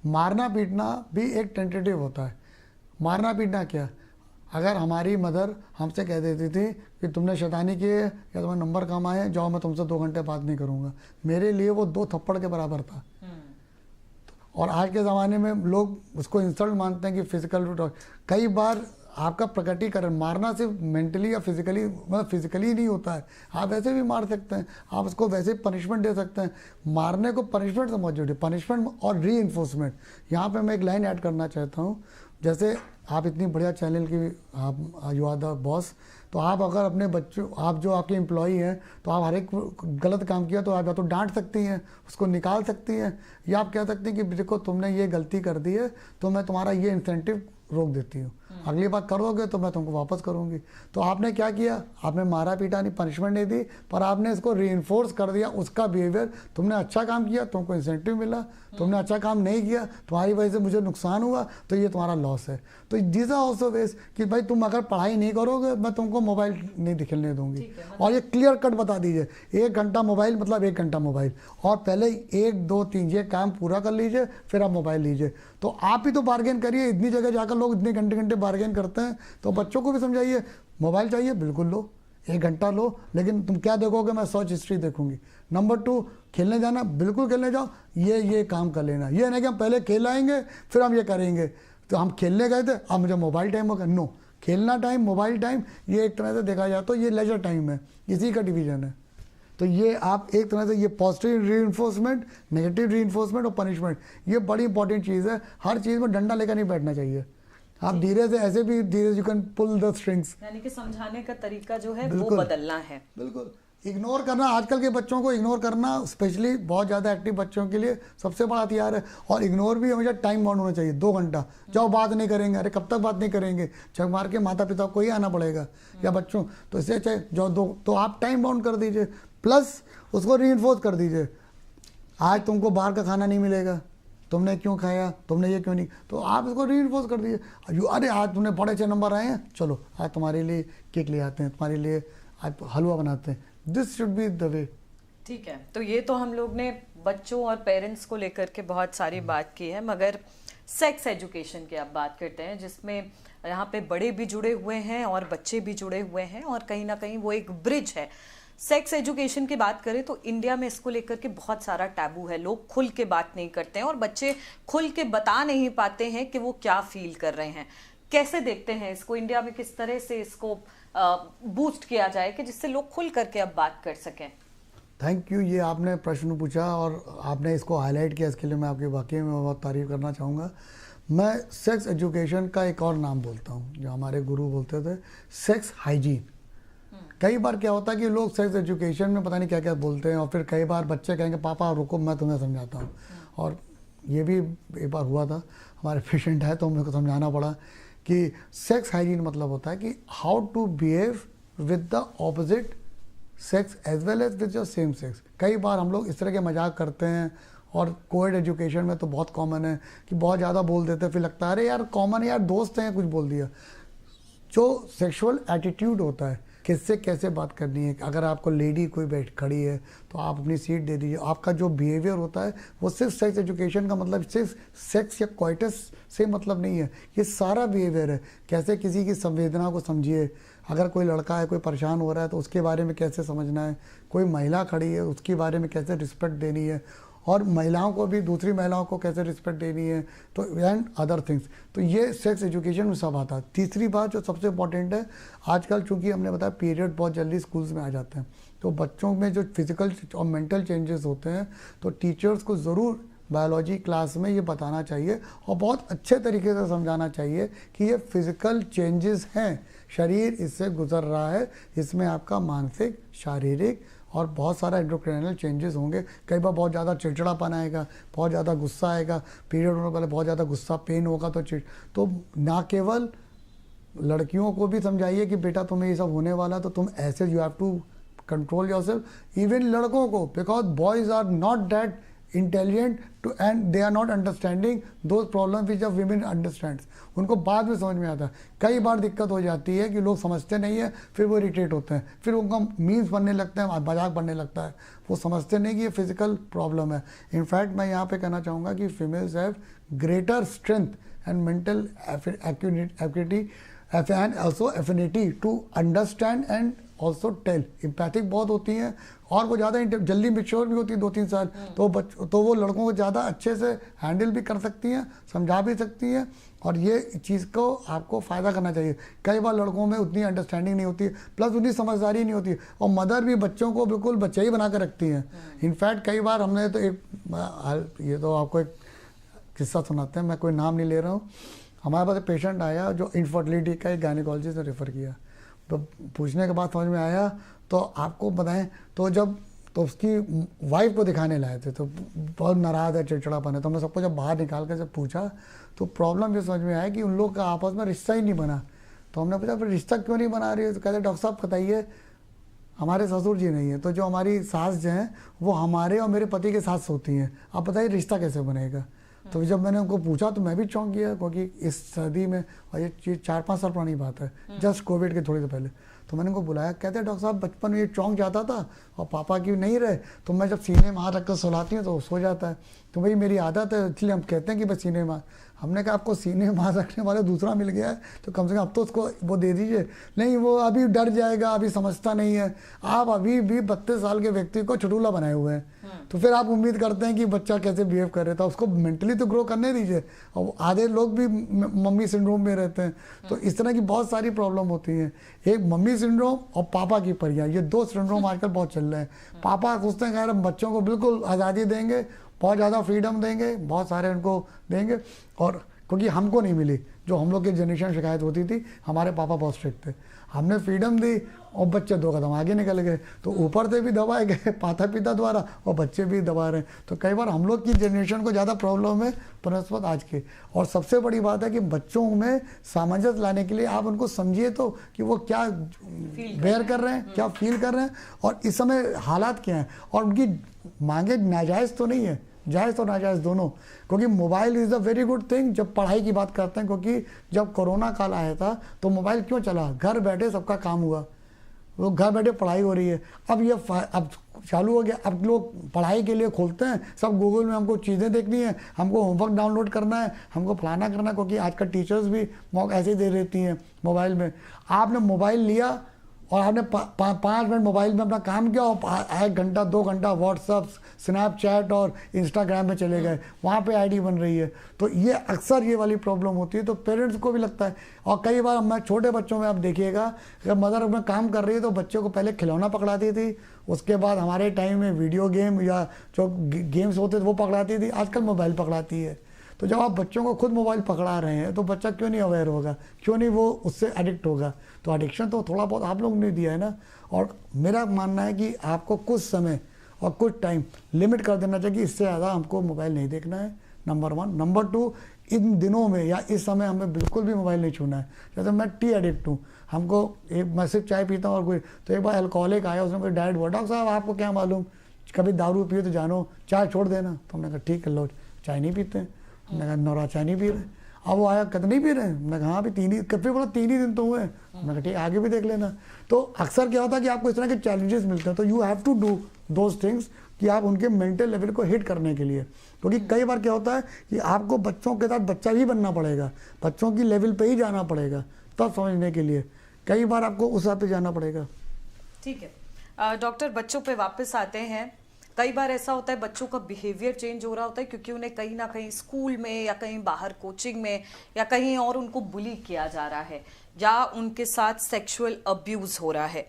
मारना पीटना भी एक टेंटेटिव होता है। मारना पीटना क्या, अगर हमारी मदर हमसे कह देती थी कि तुमने शैतानी की है या तुम्हारे नंबर कम आए, जाओ मैं तुमसे 2 घंटे बात नहीं करूँगा, मेरे लिए वो 2 थप्पड़ के बराबर था। और आज के ज़माने में लोग उसको इंसल्ट मानते हैं कि फिजिकल। कई बार आपका प्रकटीकरण, मारना सिर्फ मेंटली या फिजिकली, मतलब फिजिकली नहीं होता है, आप वैसे भी मार सकते हैं, आप उसको वैसे पनिशमेंट दे सकते हैं। मारने को पनिशमेंट से मौजूद है, पनिशमेंट और री इन्फोर्समेंट। यहाँ पे मैं एक लाइन ऐड करना चाहता हूँ। जैसे आप इतनी बढ़िया चैनल की आप यू आर द बॉस, तो आप अगर अपने बच्चों, आप जो आपके एम्प्लॉई हैं, तो आप हर एक गलत काम किया तो आप या तो डांट सकती हैं, उसको निकाल सकती हैं, या आप कह सकती हैं कि देखो तुमने ये गलती कर दी है तो मैं तुम्हारा ये इंसेंटिव रोक देती हूँ, अगली बार करोगे तो मैं तुमको वापस करूँगी। तो आपने क्या किया, आपने मारा पीटा नहीं, पनिशमेंट नहीं दी, पर आपने इसको रीइंफोर्स कर दिया उसका बिहेवियर। तुमने अच्छा काम किया, तुमको इंसेंटिव मिला, तुमने अच्छा काम नहीं किया, तुम्हारी वजह से मुझे नुकसान हुआ, तो ये तुम्हारा लॉस है। तो दिस आर ऑल्सो वेज कि भाई तुम अगर पढ़ाई नहीं करोगे मैं तुमको मोबाइल नहीं दिखने दूंगी। और ये क्लियर कट बता दीजिए, 1 घंटा मोबाइल मतलब 1 घंटा मोबाइल, और पहले 1 2 3 ये काम पूरा कर लीजिए, फिर आप मोबाइल लीजिए। तो आप ही तो बार्गेन करिए, इतनी जगह जाकर लोग इतने घंटे घंटे बार्गेन करते हैं। तो बच्चों को भी समझाइए, मोबाइल चाहिए बिल्कुल लो, 1 घंटा लो, लेकिन तुम क्या देखोगे, मैं सर्च हिस्ट्री देखूंगी। नंबर 2, खेलने जाना, बिल्कुल खेलने जाओ, ये काम कर लेना। ये नहीं कि हम पहले खेल आएंगे फिर हम ये करेंगे, तो हम खेलने गए थे अब मुझे मोबाइल टाइम होगा। नो, खेलना टाइम, मोबाइल टाइम, ये एक तरह से देखा जाए तो ये लेजर टाइम है, इसी का डिवीजन है। तो ये आप एक तरह से ये पॉजिटिव रीइंफोर्समेंट, नेगेटिव रीइंफोर्समेंट और पनिशमेंट, ये बड़ी इंपॉर्टेंट चीज़ है। हर चीज़ में डंडा लेकर नहीं बैठना चाहिए, आप धीरे से, ऐसे भी धीरे you can pull the strings, यानी कि समझाने का तरीका जो है वो बदलना है। बिल्कुल इग्नोर करना, आजकल के बच्चों को इग्नोर करना, स्पेशली बहुत ज़्यादा एक्टिव बच्चों के लिए सबसे बड़ा हथियार है। और इग्नोर भी हमेशा टाइम बाउंड होना चाहिए, 2 घंटा। जाओ बात नहीं करेंगे, अरे कब तक बात नहीं करेंगे, चक मार के माता पिता को ही आना पड़ेगा या बच्चों। तो इससे चाहे जो 2, तो आप टाइम बाउंड कर दीजिए, प्लस उसको रीइंफोर्स कर दीजिए। आज तुमको बाहर का खाना नहीं मिलेगा, तुमने क्यों खाया, तुमने ये क्यों नहीं, तो आप इसको रीइंफोर्स कर दीजिए। अरे आज तुमने बड़े अच्छे नंबर आए हैं, चलो आज तुम्हारे लिए केक ले आते हैं, तुम्हारे लिए आज हलवा बनाते हैं। This should be the way. ठीक है, तो ये तो हम लोग ने बच्चों और पेरेंट्स को लेकर के बहुत सारी बात की है, मगर सेक्स एजुकेशन की आप बात करते हैं, जिसमें यहाँ पे बड़े भी जुड़े हुए हैं और बच्चे भी जुड़े हुए हैं, और कहीं ना कहीं वो एक ब्रिज है। सेक्स एजुकेशन की बात करें तो इंडिया में इसको लेकर के बहुत सारा टैबू है, लोग खुल के बात नहीं करते हैं और बच्चे खुल के बता नहीं पाते हैं कि वो क्या फील कर रहे हैं। कैसे देखते हैं इसको, इंडिया में किस तरह से इसको बूस्ट किया जाए कि जिससे लोग खुल करके अब बात कर सकें? थैंक यू, ये आपने प्रश्न पूछा और आपने इसको हाईलाइट किया, इसके लिए मैं आपकी वाकई में बहुत तारीफ करना चाहूँगा। मैं सेक्स एजुकेशन का एक और नाम बोलता हूँ, जो हमारे गुरु बोलते थे, सेक्स हाइजीन। कई बार क्या होता है कि लोग सेक्स एजुकेशन में पता नहीं क्या क्या बोलते हैं, और फिर कई बार बच्चे कहेंगे पापा रुको मैं तुम्हें समझाता हूँ। और ये भी एक बार हुआ था, हमारे पेशेंट है तो मेरे को समझाना पड़ा कि सेक्स हाइजीन मतलब होता है कि how to behave with the opposite sex as well as with your same sex. कई बार हम लोग इस तरह के मजाक करते हैं, और कोएड एजुकेशन में तो बहुत कॉमन है कि बहुत ज़्यादा बोल देते हैं, फिर लगता है अरे यार कॉमन है यार, दोस्त हैं कुछ बोल दिया। जो सेक्सुअल एटीट्यूड होता है, किससे कैसे बात करनी है, अगर आपको लेडी कोई बैठ खड़ी है तो आप अपनी सीट दे दीजिए। आपका जो बिहेवियर होता है वो सिर्फ सेक्स एजुकेशन का मतलब सिर्फ सेक्स या क्वाइटस से मतलब नहीं है, ये सारा बिहेवियर है। कैसे किसी की संवेदना को समझिए, अगर कोई लड़का है कोई परेशान हो रहा है तो उसके बारे में कैसे समझना है, कोई महिला खड़ी है उसके बारे में कैसे रिस्पेक्ट देनी है, और महिलाओं को भी दूसरी महिलाओं को कैसे रिस्पेक्ट देनी है, तो एंड अदर थिंग्स। तो ये सेक्स एजुकेशन में सब आता है। तीसरी बात जो सबसे इम्पॉर्टेंट है, आजकल चूंकि हमने बताया पीरियड बहुत जल्दी स्कूल्स में आ जाते हैं, तो बच्चों में जो फिजिकल और मेंटल चेंजेस होते हैं, तो टीचर्स को ज़रूर बायोलॉजी क्लास में ये बताना चाहिए और बहुत अच्छे तरीके से समझाना चाहिए कि ये फिजिकल चेंजेस हैं, शरीर इससे गुजर रहा है, इसमें आपका मानसिक, शारीरिक और बहुत सारा एंडोक्राइनल चेंजेस होंगे। कई बार बहुत ज़्यादा चिड़चिड़ापन आएगा, बहुत ज़्यादा गुस्सा आएगा, पीरियड होने वाले बहुत ज़्यादा गुस्सा पेन होगा, तो ना केवल लड़कियों को भी समझाइए कि बेटा तुम्हें ये सब होने वाला, तो तुम ऐसे you have to control yourself. Even लड़कों को, because boys are not that intelligent to and they are not understanding those problem which of women understands. उनको बाद में समझ में आता है। कई बार दिक्कत हो जाती है कि लोग समझते नहीं है, फिर वो इरिटेट होते हैं, फिर उनका मीम्स बनने लगते हैं, मजाक बनने लगता है, वो समझते नहीं कि ये फिजिकल प्रॉब्लम है। इनफैक्ट मैं यहाँ पे कहना चाहूँगा कि females have greater strength and mental acuity and also affinity to understand and also tell. Empathic बहुत होती हैं और वो ज़्यादा जल्दी मेच्योर भी होती है, 2-3 साल, तो वो लड़कों को ज़्यादा अच्छे से हैंडल भी कर सकती हैं, समझा भी सकती हैं, और ये चीज़ को आपको फ़ायदा करना चाहिए। कई बार लड़कों में उतनी अंडरस्टैंडिंग नहीं होती, प्लस उतनी समझदारी नहीं होती, और मदर भी बच्चों को बिल्कुल बच्चे ही बना कर रखती हैं। इनफैक्ट कई बार हमने तो ये तो आपको एक किस्सा सुनाते हैं, मैं कोई नाम नहीं ले रहा हूँ। हमारे पास पेशेंट आया जो इनफर्टिलिटी का एक गायनेकोलॉजिस्ट ने रेफ़र किया, तो पूछने के बाद समझ में आया, तो आपको बताएं, तो उसकी वाइफ को दिखाने लाए थे, तो बहुत नाराज़ है, चिड़चिड़ापन है। तो हमने सबको जब बाहर निकाल के जब पूछा तो प्रॉब्लम ये समझ में आया कि उन लोग का आपस में रिश्ता ही नहीं बना। तो हमने पूछा फिर रिश्ता क्यों नहीं बना रही है, तो कहते डॉक्टर साहब बताइए, हमारे ससुर जी नहीं है, तो जो हमारी सास जो हैं वो हमारे और मेरे पति के साथ सोती हैं, आप बताइए रिश्ता कैसे बनेगा। तो जब मैंने उनको पूछा तो मैं भी चौंक गया, क्योंकि इस सदी में, और ये चीज़ 4-5 साल पुरानी बात है, जस्ट कोविड के थोड़ी देर पहले। तो मैंने उनको बुलाया, कहते डॉक्टर साहब बचपन में ये चौंक जाता था और पापा की नहीं रहे, तो मैं जब सीने में हाथ रख कर सुलाती हूँ तो वो सो जाता है, तो भाई मेरी आदत है, इसलिए हम कहते हैं कि बस सीने में। हमने कहा आपको सीने में हाथ रखने वाला दूसरा मिल गया है तो कम से कम अब तो उसको वो दे दीजिए। नहीं, वो अभी डर जाएगा, अभी समझता नहीं है। आप अभी भी 32 साल के व्यक्ति को छटूला बनाए हुए हैं, तो फिर आप उम्मीद करते हैं कि बच्चा कैसे बिहेव करे, तो उसको मेंटली तो ग्रो करने दीजिए। और आधे लोग भी मम्मी सिंड्रोम में रहते हैं, तो इस तरह की बहुत सारी प्रॉब्लम होती हैं। एक मम्मी सिंड्रोम और पापा की परिया, ये 2 सिंड्रोम आजकल बहुत चल रहे हैं। पापा सोचते हैं कि बच्चों को बिल्कुल आज़ादी देंगे, बहुत ज़्यादा फ्रीडम देंगे, बहुत सारे उनको देंगे, और क्योंकि हमको नहीं मिली, जो हम लोग की जनरेशन शिकायत होती थी, हमारे पापा बहुत स्ट्रिक्ट थे, हमने फ्रीडम दी और बच्चे 2 कदम आगे निकल गए, तो ऊपर से भी दबाए गए माता पिता द्वारा और बच्चे भी दबा रहे हैं। तो कई बार हम लोग की जनरेशन को ज़्यादा प्रॉब्लम है बनस्पत आज की। और सबसे बड़ी बात है कि बच्चों में सामंजस्य लाने के लिए आप उनको समझिए तो कि वो क्या बेयर कर रहे हैं, क्या फील कर रहे हैं, और इस समय हालात क्या हैं, और उनकी मांगे नाजायज़ तो नहीं है, जायज़ और नाजायज़ दोनों। क्योंकि mobile is a very good thing जब पढ़ाई की बात करते हैं, क्योंकि जब कोरोना काल आया था तो मोबाइल क्यों चला, घर बैठे सबका काम हुआ, वो घर बैठे पढ़ाई हो रही है। अब चालू हो गया, अब लोग पढ़ाई के लिए खोलते हैं, सब गूगल में हमको चीज़ें देखनी है, हमको होमवर्क डाउनलोड करना है, हमको फलाना करना है, क्योंकि आजकल टीचर्स भी मौका ऐसे ही दे देती हैं मोबाइल में। आपने मोबाइल लिया और आपने 5 मिनट मोबाइल में अपना काम किया और 1 घंटा 2 घंटा व्हाट्सअप, स्नैपचैट और इंस्टाग्राम में चले गए, वहाँ पे आईडी बन रही है। तो ये अक्सर ये वाली प्रॉब्लम होती है, तो पेरेंट्स को भी लगता है। और कई बार मैं छोटे बच्चों में आप देखिएगा, जब मदर अपना काम कर रही है तो बच्चे को पहले खिलौना पकड़ाती थी, उसके बाद हमारे टाइम में वीडियो गेम या जो गेम्स होते थे वो पकड़ाती थी, आजकल मोबाइल पकड़ाती है। तो जब आप बच्चों को खुद मोबाइल पकड़ा रहे हैं तो बच्चा क्यों नहीं अवेयर होगा, क्यों नहीं वो उससे एडिक्ट होगा। तो एडिक्शन तो थोड़ा बहुत आप लोगों ने दिया है ना। और मेरा मानना है कि आपको कुछ समय और कुछ टाइम लिमिट कर देना चाहिए कि इससे ज़्यादा हमको मोबाइल नहीं देखना है, नंबर 1। नंबर 2, इन दिनों में या इस समय हमें बिल्कुल भी मोबाइल नहीं छूना है। जैसे मैं टी एडिक्ट हूँ, हमको मैं सिर्फ चाय पीता हूँ और कोई, तो एक बार अल्कोहलिक आया, उसने कोई डाइट बोला, डॉक्टर साहब आपको क्या मालूम, कभी दारू पिए तो जानो चाय छोड़ देना। तो हमने कहा ठीक है लो, चाय नहीं पीते हैं। हमने कहा नौरा चाय नहीं पी रहे। अब वो आया, कहते नहीं पी रहे हैं। मैं कहा हाँ भी 3 ही, फिर बोला 3 ही दिन तो हुए। मैं कहा ठीक आगे भी देख लेना। तो अक्सर क्या होता है कि आपको इस तरह के चैलेंजेस मिलते हैं, तो you have to do those things कि आप उनके मेंटल लेवल को हिट करने के लिए, क्योंकि कई बार क्या होता है कि आपको बच्चों के साथ बच्चा ही बनना पड़ेगा, बच्चों की लेवल पे ही जाना पड़ेगा तब समझने के लिए, कई बार आपको उस हिसाब पे जाना पड़ेगा। ठीक है डॉक्टर, बच्चों पे वापस आते हैं। कई बार ऐसा होता है बच्चों का बिहेवियर चेंज हो रहा होता है क्योंकि उन्हें कहीं ना कहीं स्कूल में या कहीं बाहर कोचिंग में या कहीं और उनको बुली किया जा रहा है या उनके साथ सेक्सुअल अब्यूज हो रहा है।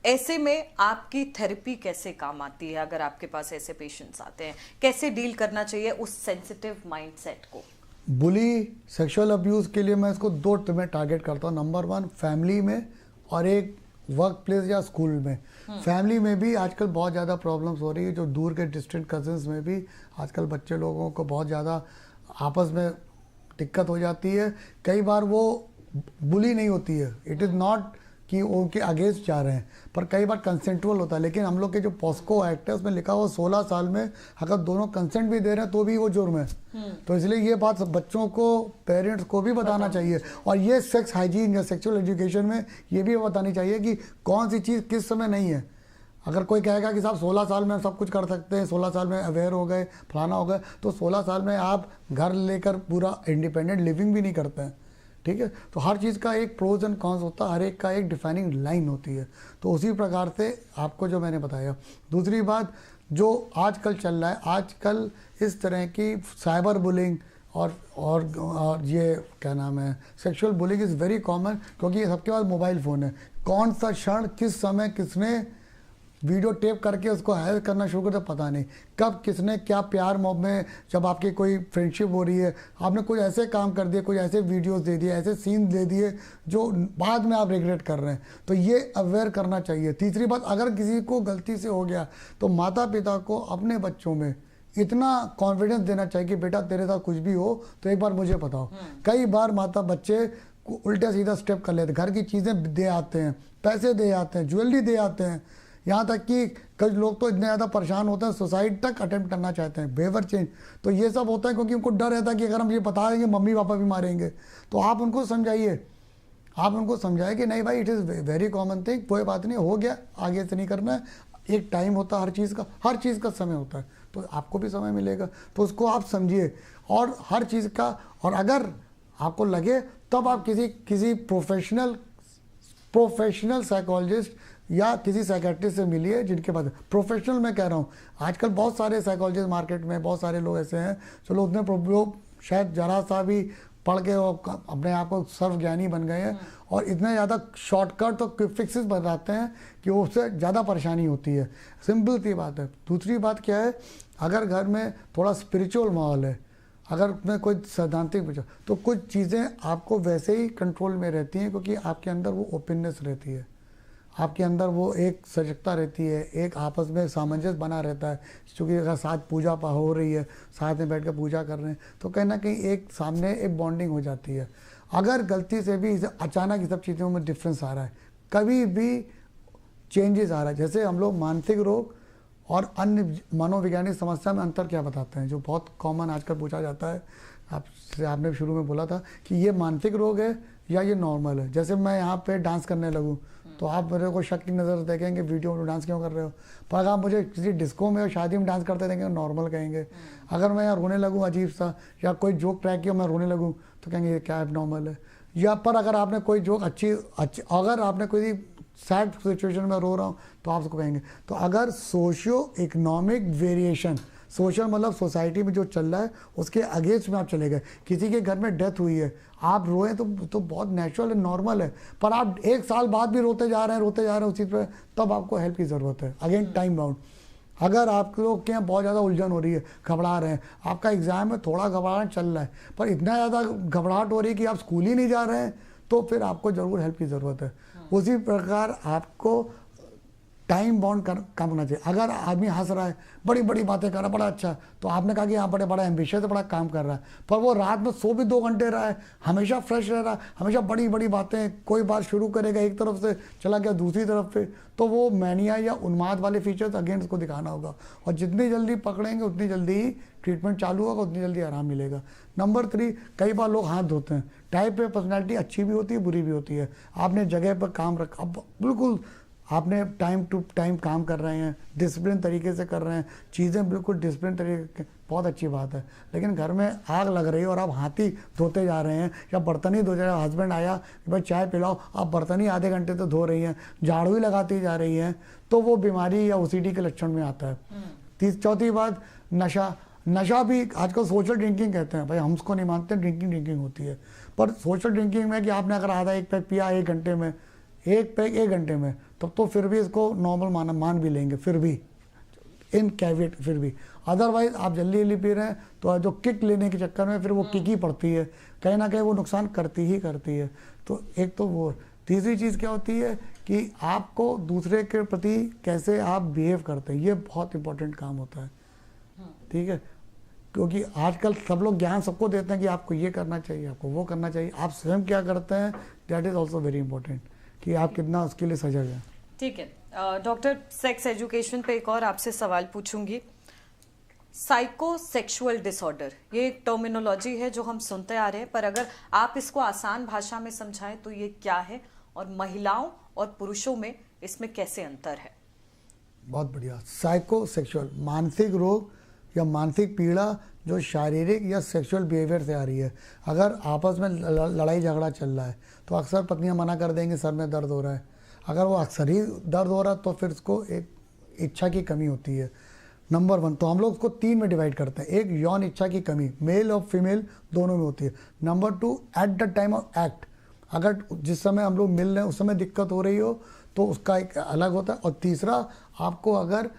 ऐसे में आपकी थेरेपी कैसे काम आती है? अगर आपके पास ऐसे पेशेंट्स आते हैं, कैसे डील करना चाहिए उस सेंसिटिव माइंडसेट को? बुली, सेक्सुअल अब्यूज़ के लिए मैं इसको 2 में टारगेट करता हूँ। नंबर 1 फैमिली में और एक वर्क प्लेस या स्कूल में। फैमिली में भी आजकल बहुत ज़्यादा प्रॉब्लम्स हो रही है, जो दूर के डिस्टेंट कजिन्स में भी आजकल बच्चे लोगों को बहुत ज़्यादा आपस में दिक्कत हो जाती है। कई बार वो बुली नहीं होती है, इट इज़ नॉट कि उनके अगेंस्ट जा रहे हैं, पर कई बार कंसेंटुअल होता है। लेकिन हम लोग के जो पॉस्को एक्ट है उसमें लिखा हुआ 16 साल में अगर दोनों कंसेंट भी दे रहे हैं तो भी वो जुर्म है। तो इसलिए ये बात बच्चों को, पेरेंट्स को भी बताना चाहिए। और ये सेक्स हाइजीन या सेक्सुअल एजुकेशन में ये भी बतानी चाहिए कि कौन सी चीज़ किस समय नहीं है। अगर कोई कहेगा कि साहब 16 साल में हम सब कुछ कर सकते हैं, 16 साल में अवेयर हो गए, फलाना हो गए, तो 16 साल में आप घर लेकर पूरा इंडिपेंडेंट लिविंग भी नहीं करते हैं। ठीक है, तो हर चीज़ का एक प्रोज एंड कॉन्स होता है, हर एक का एक डिफाइनिंग लाइन होती है। तो उसी प्रकार से आपको जो मैंने बताया। दूसरी बात जो आजकल चल रहा है, आजकल इस तरह की साइबर बुलिंग और ये क्या नाम है, sexual bullying is very common, क्योंकि सबके पास मोबाइल फ़ोन है। कौन सा क्षण किस समय किसने वीडियो टेप करके उसको हैक करना शुरू कर दिया पता नहीं, कब किसने क्या प्यार मोह में, जब आपकी कोई फ्रेंडशिप हो रही है, आपने कोई ऐसे काम कर दिए, कोई ऐसे वीडियोस दे दिए, ऐसे सीन दे दिए जो बाद में आप रिग्रेट कर रहे हैं। तो ये अवेयर करना चाहिए। तीसरी बात, अगर किसी को गलती से हो गया तो माता पिता को अपने बच्चों में इतना कॉन्फिडेंस देना चाहिए कि बेटा तेरे साथ कुछ भी हो तो एक बार मुझे बताओ। कई बार माता बच्चे को उल्टा सीधा स्टेप कर लेते, घर की चीज़ें दे आते हैं, पैसे दे आते हैं, ज्वेलरी दे आते हैं, यहाँ तक कि कुछ लोग तो इतने ज़्यादा परेशान होते हैं सुसाइड तक अटेम्प्ट करना चाहते हैं, बिहेवियर चेंज। तो ये सब होता है क्योंकि उनको डर रहता है कि अगर हम ये बता देंगे मम्मी पापा भी मारेंगे। तो आप उनको समझाइए, आप उनको समझाइए कि नहीं भाई, it is very common thing, कोई बात नहीं, हो गया, आगे से नहीं करना है। एक टाइम होता है हर चीज़ का समय होता है, तो आपको भी समय मिलेगा, तो उसको आप समझिए। और हर चीज़ का, और अगर आपको लगे तब आप किसी प्रोफेशनल साइकोलॉजिस्ट या किसी साइकेट्रिस्ट से मिलिए, जिनके पास प्रोफेशनल मैं कह रहा हूँ। आजकल बहुत सारे साइकोलॉजिस्ट मार्केट में, बहुत सारे लोग ऐसे हैं, चलो उतने शायद जरा सा भी पढ़ के अपने आप को सर्वज्ञानी बन गए हैं और इतने ज़्यादा शॉर्टकट और क्विक फिक्सेस बताते हैं कि उससे ज़्यादा परेशानी होती है। सिंपल सी बात है। दूसरी बात क्या है, अगर घर में थोड़ा स्पिरिचुअल माहौल है, अगर में कोई सैद्धांतिक विचार, तो कुछ चीज़ें आपको वैसे ही कंट्रोल में रहती हैं, क्योंकि आपके अंदर वो ओपननेस रहती है, आपके अंदर वो एक सजगता रहती है, एक आपस में सामंजस्य बना रहता है। क्योंकि अगर साथ पूजा हो रही है, साथ में बैठ कर पूजा कर रहे हैं, तो कहीं ना कहीं एक सामने एक बॉन्डिंग हो जाती है। अगर गलती से भी अचानक ये सब चीज़ों में डिफरेंस आ रहा है, कभी भी चेंजेस आ रहा है, जैसे हम लोग मानसिक रोग और अन्य मनोवैज्ञानिक समस्या में अंतर क्या बताते हैं, जो बहुत कॉमन आजकल पूछा जाता है। आपने शुरू में बोला था कि ये मानसिक रोग है या ये नॉर्मल है। जैसे मैं यहाँ पे डांस करने लगूँ तो आप मेरे को शक की नज़र देखेंगे, वीडियो में डांस क्यों कर रहे हो। पर अगर आप मुझे किसी डिस्को में और शादी में डांस करते देखेंगे नॉर्मल कहेंगे। अगर मैं यहाँ रोने लगूँ अजीब सा, या कोई जोक ट्रैक किया मैं रोने लगूँ, तो कहेंगे ये क्या एबनॉर्मल है। या पर अगर आपने कोई जोक अच्छी अगर आपने कोई सैड सिचुएशन में रो रहा हूँ तो आप उसको कहेंगे। तो अगर सोशियो इकोनॉमिक वेरिएशन, सोशल मतलब सोसाइटी में जो चल रहा है उसके अगेंस्ट में आप चले गए, किसी के घर में डेथ हुई है, आप रोए तो बहुत नेचुरल है, नॉर्मल है। पर आप 1 साल बाद भी रोते जा रहे हैं उस चीज़ पर, तब आपको हेल्प की ज़रूरत है। Again time bound. अगर आप लोग के यहाँ बहुत ज़्यादा उलझन हो रही है, घबरा रहे हैं, आपका एग्ज़ाम में थोड़ा घबराहट चल रहा है, पर इतना ज़्यादा घबराहट हो रही है कि आप स्कूल ही नहीं जा रहे हैं, तो फिर आपको ज़रूर हेल्प की ज़रूरत है। उसी प्रकार आपको टाइम बाउंड काम करना चाहिए। अगर आदमी हंस रहा है, बड़ी बड़ी बातें कर रहा है, बड़ा अच्छा, तो आपने कहा कि यहाँ बड़ा एम्बिशियस है, बड़ा काम कर रहा है, पर वो रात में सो भी 2 घंटे रहा है, हमेशा फ्रेश रह रहा है, हमेशा बड़ी बड़ी बातें, कोई बात शुरू करेगा एक तरफ से चला गया दूसरी तरफ पे, तो वो मैनिया या उन्माद वाले फीचर्स अगेन उसको दिखाना होगा। और जितनी जल्दी पकड़ेंगे उतनी जल्दी ही ट्रीटमेंट चालू होगा, उतनी जल्दी आराम मिलेगा। नंबर 3, कई बार लोग हाथ धोते हैं। टाइप ए पर्सनैलिटी अच्छी भी होती है, बुरी भी होती है। आपने जगह पर काम रखा, अब बिल्कुल आपने टाइम टू टाइम काम कर रहे हैं, डिसिप्लिन तरीके से कर रहे हैं, चीज़ें बिल्कुल डिसिप्लिन तरीके, बहुत अच्छी बात है। लेकिन घर में आग लग रही है और आप हाथी धोते जा रहे हैं या बर्तन ही धो जा रहे हैं, हस्बैंड आया कि भाई चाय पिलाओ, आप बर्तन ही आधे घंटे तो धो रही हैं, झाड़ू ही लगाती जा रही हैं, तो वो बीमारी या ओसीडी के लक्षण में आता है। चौथी बात, नशा भी आजकल सोशल ड्रिंकिंग कहते हैं। भाई हम उसको नहीं मानते, ड्रिंकिंग होती है, पर सोशल ड्रिंकिंग में कि आपने अगर आधा एक पैक पिया 1 घंटे में, 1 पैक 1 घंटे में, तब तो फिर भी इसको नॉर्मल मान भी लेंगे, फिर भी इन कैविट, फिर भी। अदरवाइज आप जल्दी पी रहे हैं तो जो किक लेने के चक्कर में फिर वो किक ही पड़ती है, कहीं ना कहीं वो नुकसान करती है। तो एक तो वो। तीसरी चीज़ क्या होती है कि आपको दूसरे के प्रति कैसे आप बिहेव करते हैं, ये बहुत इंपॉर्टेंट काम होता है। ठीक है, क्योंकि आजकल सब लोग ज्ञान सबको देते हैं कि आपको ये करना चाहिए, आपको वो करना चाहिए, आप स्वयं क्या करते हैं, that is also very important, कि आप कितना उसके लिए सजग हैं। ठीक है डॉक्टर, सेक्स एजुकेशन पे एक और आपसे सवाल पूछूंगी। साइकोसेक्सुअल डिसऑर्डर, ये एक टर्मिनोलॉजी है जो हम सुनते आ रहे हैं, पर अगर आप इसको आसान भाषा में समझाएं तो ये क्या है और महिलाओं और पुरुषों में इसमें कैसे अंतर है? बहुत बढ़िया। साइकोसेक्सुअल, मानसिक रोग या मानसिक पीड़ा जो शारीरिक या सेक्सुअल बिहेवियर से आ रही है। अगर आपस में लड़ाई झगड़ा चल रहा है तो अक्सर पत्नियां मना कर देंगी सर में दर्द हो रहा है। अगर वो अक्सर ही दर्द हो रहा है तो फिर उसको एक इच्छा की कमी होती है। नंबर 1, तो हम लोग उसको 3 में डिवाइड करते हैं। एक, यौन इच्छा की कमी, मेल और फीमेल दोनों में होती है। Number 2, at the time of act, अगर जिस समय हम लोग मिल रहे हैं उस समय दिक्कत हो रही हो तो उसका एक अलग होता है। और तीसरा, आपको अगर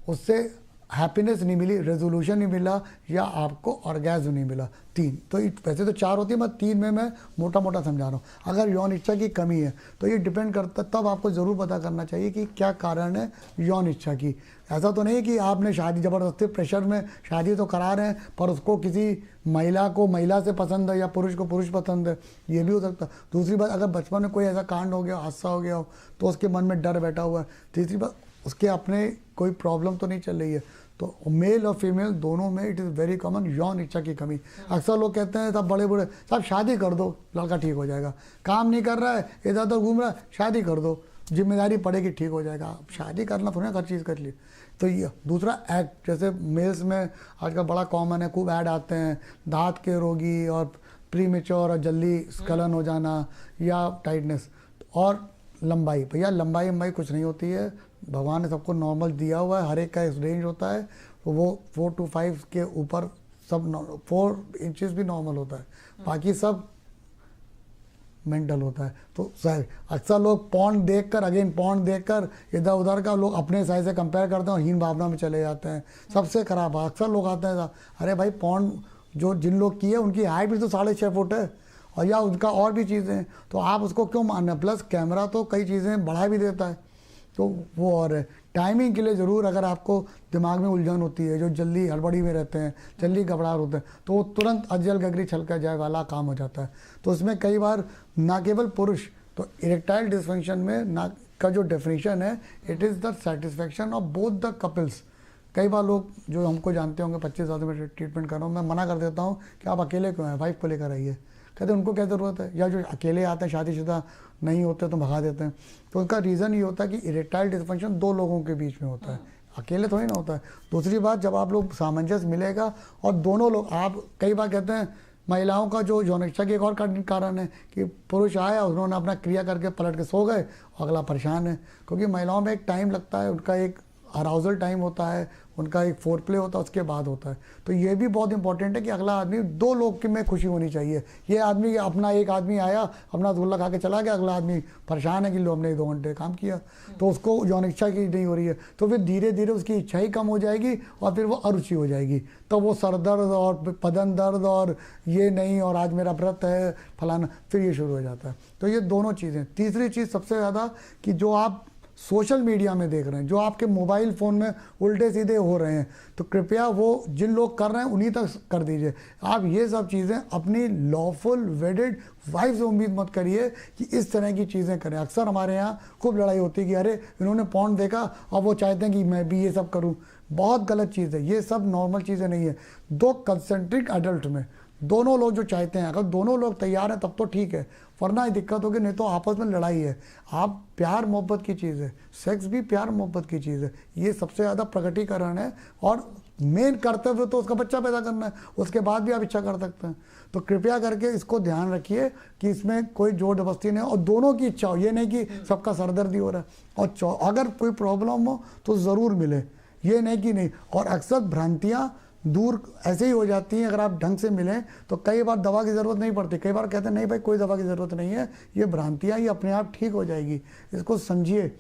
उससे हैप्पीनेस नहीं मिली, रेजोल्यूशन नहीं मिला या आपको ऑर्गेज़म नहीं मिला। 3, तो वैसे तो 4 होती है, मैं 3 में मैं मोटा मोटा समझा रहा हूँ। अगर यौन इच्छा की कमी है तो ये डिपेंड करता, तब आपको ज़रूर पता करना चाहिए कि क्या कारण है यौन इच्छा की। ऐसा तो नहीं कि आपने शादी ज़बरदस्ती प्रेशर में शादी तो करा रहे हैं पर उसको किसी महिला को महिला से पसंद है या पुरुष को पुरुष पसंद है, ये भी हो सकता है। दूसरी बात, अगर बचपन में कोई ऐसा कांड हो गया, हादसा हो गया हो तो उसके मन में डर बैठा हुआ है। तीसरी बात, उसके अपने कोई प्रॉब्लम तो नहीं चल रही है। तो मेल और फीमेल दोनों में इट इज़ वेरी कॉमन यौन इच्छा की कमी। अक्सर लोग कहते हैं सब बड़े बूढ़े, सब शादी कर दो, लड़का ठीक हो जाएगा, काम नहीं कर रहा है, इधर उधर घूम रहा है, शादी कर दो, जिम्मेदारी पड़ेगी, ठीक हो जाएगा। अब शादी करना थोड़ा हर चीज़ कर ली। तो ये दूसरा, एक्ट, जैसे मेल्स में आजकल बड़ा कॉमन है, खूब ऐड आते हैं, दांत के रोगी और प्रीमेच्योर और जल्दी स्खलन हो जाना या टाइटनेस। और लंबाई, भैया लंबाई कुछ नहीं होती है, भगवान ने सबको नॉर्मल दिया हुआ है, हर एक का एक रेंज होता है, तो वो 4 to 5 के ऊपर सब 4 इंचेस भी नॉर्मल होता है, बाकी सब मेंटल होता है। तो सर अक्सर लोग पॉन्ड देखकर इधर उधर का लोग अपने साइज से कंपेयर करते हैं और हीन भावना में चले जाते हैं। सबसे खराब अक्सर लोग आते हैं, अरे भाई पॉन्ड जो जिन लोग की है उनकी हाइट भी तो 6.5 फुट है और या उनका और भी चीज़ें हैं, तो आप उसको क्यों मानना। प्लस कैमरा तो कई चीज़ें बढ़ा भी देता है, तो वो और है। टाइमिंग के लिए ज़रूर, अगर आपको दिमाग में उलझन होती है, जो जल्दी हड़बड़ी में रहते हैं, जल्दी घबराहट होते हैं, तो वो तुरंत अजल गगरी छलका जाए वाला काम हो जाता है। तो उसमें कई बार ना केवल पुरुष, तो इरेक्टाइल डिसफंक्शन में ना का जो डेफिनेशन है, it is the satisfaction of both the couples. कई बार लोग जो हमको जानते होंगे, 25 साल में ट्रीटमेंट कर रहा हूँ, मैं मना कर देता हूँ कि आप अकेले क्यों हैं, वाइफ को लेकर आइए। कहते हैं उनको क्या ज़रूरत है, या जो अकेले आते हैं शादीशुदा नहीं होते तो भगा देते हैं। तो उनका रीज़न ये होता है कि इरेक्टाइल डिसफंक्शन 2 लोगों के बीच में होता है, अकेले थोड़ी ना होता है। दूसरी बात, जब आप लोग सामंजस्य मिलेगा और दोनों लोग, आप कई बार कहते हैं महिलाओं का जो यौन इच्छा की एक और कारण है कि पुरुष आया, उन्होंने अपना क्रिया करके पलट के सो गए, अगला परेशान है। क्योंकि महिलाओं में एक टाइम लगता है, उनका एक अराउजल टाइम होता है, उनका एक फोर प्ले होता है, उसके बाद होता है। तो ये भी बहुत इंपॉर्टेंट है कि अगला आदमी, दो लोग की में खुशी होनी चाहिए। ये आदमी अपना, एक आदमी आया अपना रसगुल्ला खा के चला गया, अगला आदमी परेशान है कि लो हमने 2 घंटे काम किया, तो उसको यौन इच्छा की नहीं हो रही है, तो फिर धीरे धीरे उसकी इच्छा ही कम हो जाएगी और फिर वो अरुचि हो जाएगी। तो वो सर दर्द और बदन दर्द और ये नहीं, और आज मेरा व्रत है फलाना, फिर ये शुरू हो जाता है। तो ये दोनों चीज़ें। तीसरी चीज़ सबसे ज़्यादा कि जो आप सोशल मीडिया में देख रहे हैं, जो आपके मोबाइल फ़ोन में उल्टे सीधे हो रहे हैं, तो कृपया वो जिन लोग कर रहे हैं उन्हीं तक कर दीजिए। आप ये सब चीज़ें अपनी लॉफुल वेडेड वाइफ से उम्मीद मत करिए कि इस तरह की चीज़ें करें। अक्सर हमारे यहाँ खूब लड़ाई होती है कि अरे इन्होंने पॉर्न देखा और वो चाहते हैं कि मैं भी ये सब करूँ। बहुत गलत चीज़ है, ये सब नॉर्मल चीज़ें नहीं है। 2 कंसेंट्रिक एडल्ट में दोनों लोग जो चाहते हैं, अगर दोनों लोग तैयार हैं तब तो ठीक है, वरना दिक्कत होगी, नहीं तो आपस में लड़ाई है। आप प्यार मोहब्बत की चीज़ है, सेक्स भी प्यार मोहब्बत की चीज़ है, ये सबसे ज़्यादा प्रकटीकरण है। और मेन कर्तव्य तो उसका बच्चा पैदा करना है, उसके बाद भी आप इच्छा कर सकते हैं। तो कृपया करके इसको ध्यान रखिए कि इसमें कोई जोर जबरदस्ती नहीं, और दोनों की इच्छा हो। ये नहीं कि सबका सरदर्दी हो रहा है, और अगर कोई प्रॉब्लम हो तो ज़रूर मिले, ये नहीं कि नहीं। और अक्सर भ्रांतियाँ दूर ऐसे ही हो जाती हैं, अगर आप ढंग से मिलें तो कई बार दवा की ज़रूरत नहीं पड़ती। कई बार कहते हैं नहीं भाई कोई दवा की ज़रूरत नहीं है, ये भ्रांतियाँ ही अपने आप ठीक हो जाएगी, इसको समझिए।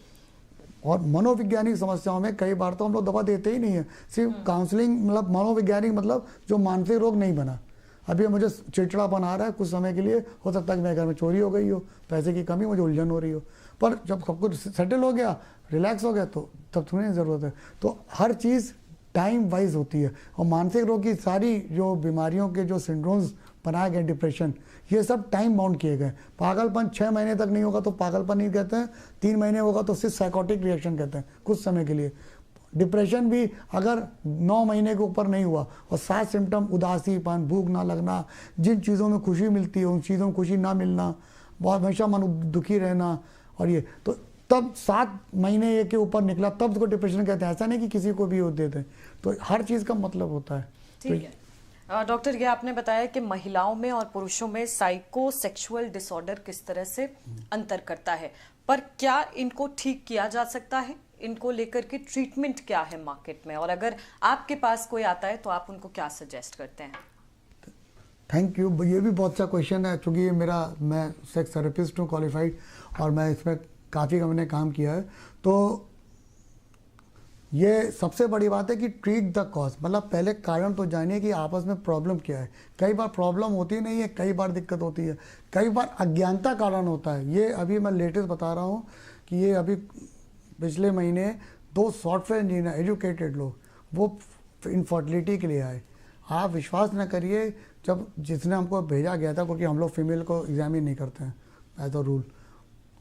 और मनोवैज्ञानिक समस्याओं में कई बार तो हम लोग दवा देते ही नहीं है, सिर्फ काउंसलिंग, मतलब मनोवैज्ञानिक मतलब जो मानसिक रोग नहीं बना। अभी मुझे चिड़चिड़ापन आ रहा है कुछ समय के लिए, हो सकता है कि मेरे घर में चोरी हो गई हो, पैसे की कमी, मुझे उलझन हो रही हो, पर जब सब कुछ सेटल हो गया, रिलैक्स हो गया, तो तब थोड़ी ज़रूरत है। तो हर चीज़ टाइम वाइज होती है। और मानसिक रोग की सारी जो बीमारियों के जो सिंड्रोम्स बनाए गए, डिप्रेशन, ये सब टाइम बाउंड किए गए। पागलपन 6 महीने तक नहीं होगा तो पागलपन नहीं कहते हैं, 3 महीने होगा तो सिर्फ साइकोटिक रिएक्शन कहते हैं, कुछ समय के लिए। डिप्रेशन भी अगर 9 महीने के ऊपर नहीं हुआ और 7 सिम्टम, उदासीपन, भूख ना लगना, जिन चीज़ों में खुशी मिलती है उन चीज़ों में खुशी ना मिलना, बहुत हमेशा मन दुखी रहना, और ये तो तब 7 महीने के ऊपर निकला तब उसको डिप्रेशन कहते हैं। ऐसा नहीं कि किसी को भी होते थे। तो हर चीज़ का मतलब होता है। ठीक है डॉक्टर, ये आपने बताया कि महिलाओं में और पुरुषों में साइकोसेक्सुअल डिसऑर्डर किस तरह से अंतर करता है, पर क्या इनको ठीक किया जा सकता है? इनको लेकर के ट्रीटमेंट क्या है मार्केट में, और अगर आपके पास कोई आता है तो आप उनको क्या सजेस्ट करते हैं? थैंक यू, ये भी बहुत अच्छा क्वेश्चन है, क्योंकि ये मैं सेक्स थेरेपिस्ट हूँ क्वालिफाइड, और मैं इसमें काफ़ी मैंने काम किया है। तो ये सबसे बड़ी बात है कि ट्रीट द कॉज, मतलब पहले कारण तो जानिए कि आपस में प्रॉब्लम क्या है। कई बार प्रॉब्लम होती नहीं है, कई बार दिक्कत होती है, कई बार अज्ञानता कारण होता है। ये अभी मैं लेटेस्ट बता रहा हूँ कि ये अभी पिछले महीने 2 सॉफ्टवेयर इंजीनियर एजुकेटेड लोग वो इनफर्टिलिटी के लिए आए। आप विश्वास न करिए, जब जिसने हमको भेजा गया था, क्योंकि हम लोग फीमेल को एग्जामिन नहीं करते हैं एज अ रूल,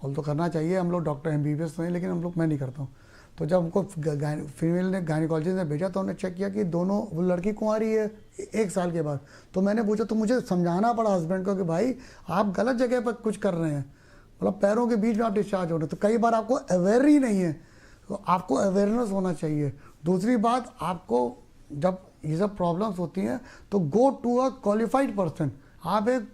और तो करना चाहिए, हम लोग डॉक्टर MBBS नहीं, लेकिन मैं नहीं करता हूँ। तो जब हमको फीमेल ने गायनिकोलॉजिस्ट ने भेजा तो उन्होंने चेक किया कि दोनों, वो लड़की कुंवारी है 1 साल के बाद। तो मैंने पूछा, तो मुझे समझाना पड़ा हस्बैंड को कि भाई आप गलत जगह पर कुछ कर रहे हैं, मतलब पैरों के बीच में आप डिस्चार्ज हो रहे हैं। तो कई बार आपको अवेयर ही नहीं है, तो आपको अवेयरनेस होना चाहिए। दूसरी बात, आपको जब ये सब प्रॉब्लम्स होती हैं तो go to a qualified person. आप एक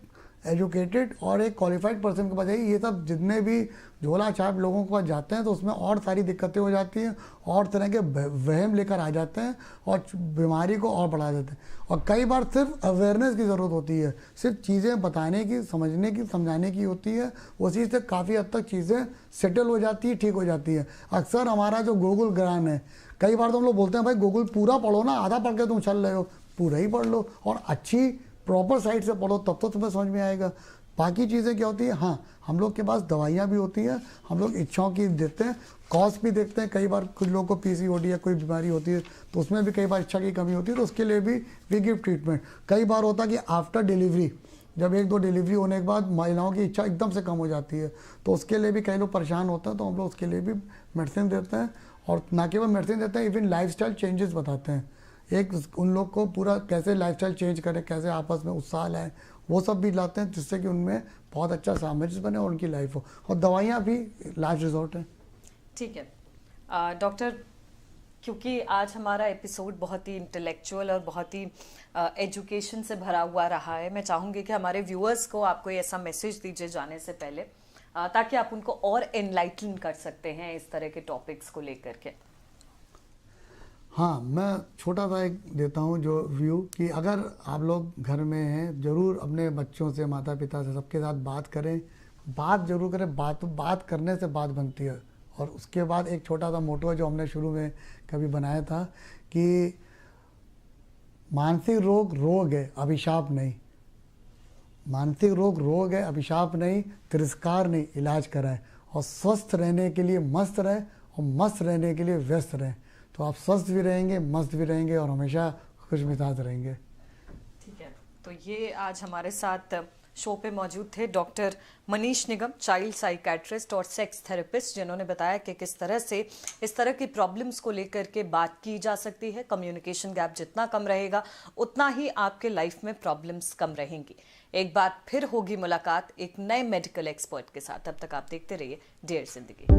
एजुकेटेड और एक क्वालिफाइड पर्सन के पास जाइए। ये सब जितने भी झोला छाप लोगों के पास जाते हैं तो उसमें और सारी दिक्कतें हो जाती हैं, और तरह के वहम लेकर आ जाते हैं और बीमारी को और बढ़ा देते हैं। और कई बार सिर्फ अवेयरनेस की ज़रूरत होती है, सिर्फ चीज़ें बताने की, समझने की, समझाने की होती है। उसी से काफ़ी हद तक चीज़ें सेटल हो जाती है, ठीक हो जाती है। अक्सर हमारा जो गूगल ज्ञान है, कई बार तो हम लोग बोलते हैं भाई गूगल पूरा पढ़ो ना, आधा पढ़ के तुम चल रहे हो, पूरा ही पढ़ लो और अच्छी प्रॉपर साइड से पढ़ो, तब तो तुम्हें समझ में आएगा। बाकी चीज़ें क्या होती है, हाँ हम लोग के पास दवाइयाँ भी होती हैं, हम लोग इच्छाओं की देते हैं, कॉस्ट भी देखते हैं। कई बार कुछ लोगों को PCOD या कोई बीमारी होती है तो उसमें भी कई बार इच्छा की कमी होती है, तो उसके लिए भी वी गिव ट्रीटमेंट। कई बार होता है कि आफ्टर डिलीवरी, जब 1-2 डिलीवरी होने के बाद महिलाओं की इच्छा एकदम से कम हो जाती है, तो उसके लिए भी कई लोग परेशान होते हैं, तो हम लोग उसके लिए भी मेडिसिन देते हैं। और ना केवल मेडिसिन देते हैं, इवन लाइफस्टाइल चेंजेस बताते हैं, एक उन लोग को पूरा कैसे लाइफस्टाइल चेंज करें, कैसे आपस में उत्साह लाएं, वो सब भी लाते हैं, जिससे कि उनमें बहुत अच्छा सामंजस्य बने और उनकी लाइफ हो। और दवाइयाँ भी लास्ट रिजॉर्ट है। ठीक है डॉक्टर, क्योंकि आज हमारा एपिसोड बहुत ही इंटेलेक्चुअल और बहुत ही एजुकेशन से भरा हुआ रहा है, मैं चाहूँगी कि हमारे व्यूअर्स को आप कोई ऐसा मैसेज दीजिए जाने से पहले, ताकि आप उनको और एनलाइटन कर सकते हैं इस तरह के टॉपिक्स को लेकर के। हाँ, मैं छोटा सा एक देता हूँ जो व्यू कि अगर आप लोग घर में हैं, ज़रूर अपने बच्चों से, माता पिता से, सबके साथ बात करें। बात ज़रूर करें, बात करने से बात बनती है। और उसके बाद एक छोटा सा मोटो जो हमने शुरू में कभी बनाया था कि मानसिक रोग रोग है, अभिशाप नहीं। मानसिक रोग रोग है, अभिशाप नहीं, तिरस्कार नहीं, इलाज कराएं। और स्वस्थ रहने के लिए मस्त रहें और मस्त रहने के लिए व्यस्त रहें। तो आप स्वस्थ भी रहेंगे, मस्त भी रहेंगे और हमेशा खुश मिजाज रहेंगे। ठीक है, तो ये आज हमारे साथ शो पे मौजूद थे डॉक्टर मनीष निगम, चाइल्ड साइकेट्रिस्ट और सेक्स थेरेपिस्ट, जिन्होंने बताया कि किस तरह से इस तरह की प्रॉब्लम्स को लेकर के बात की जा सकती है। कम्युनिकेशन गैप जितना कम रहेगा उतना ही आपके लाइफ में प्रॉब्लम्स कम रहेंगी। एक बार फिर होगी मुलाकात एक नए मेडिकल एक्सपर्ट के साथ। तब तक आप देखते रहिए डियर जिंदगी।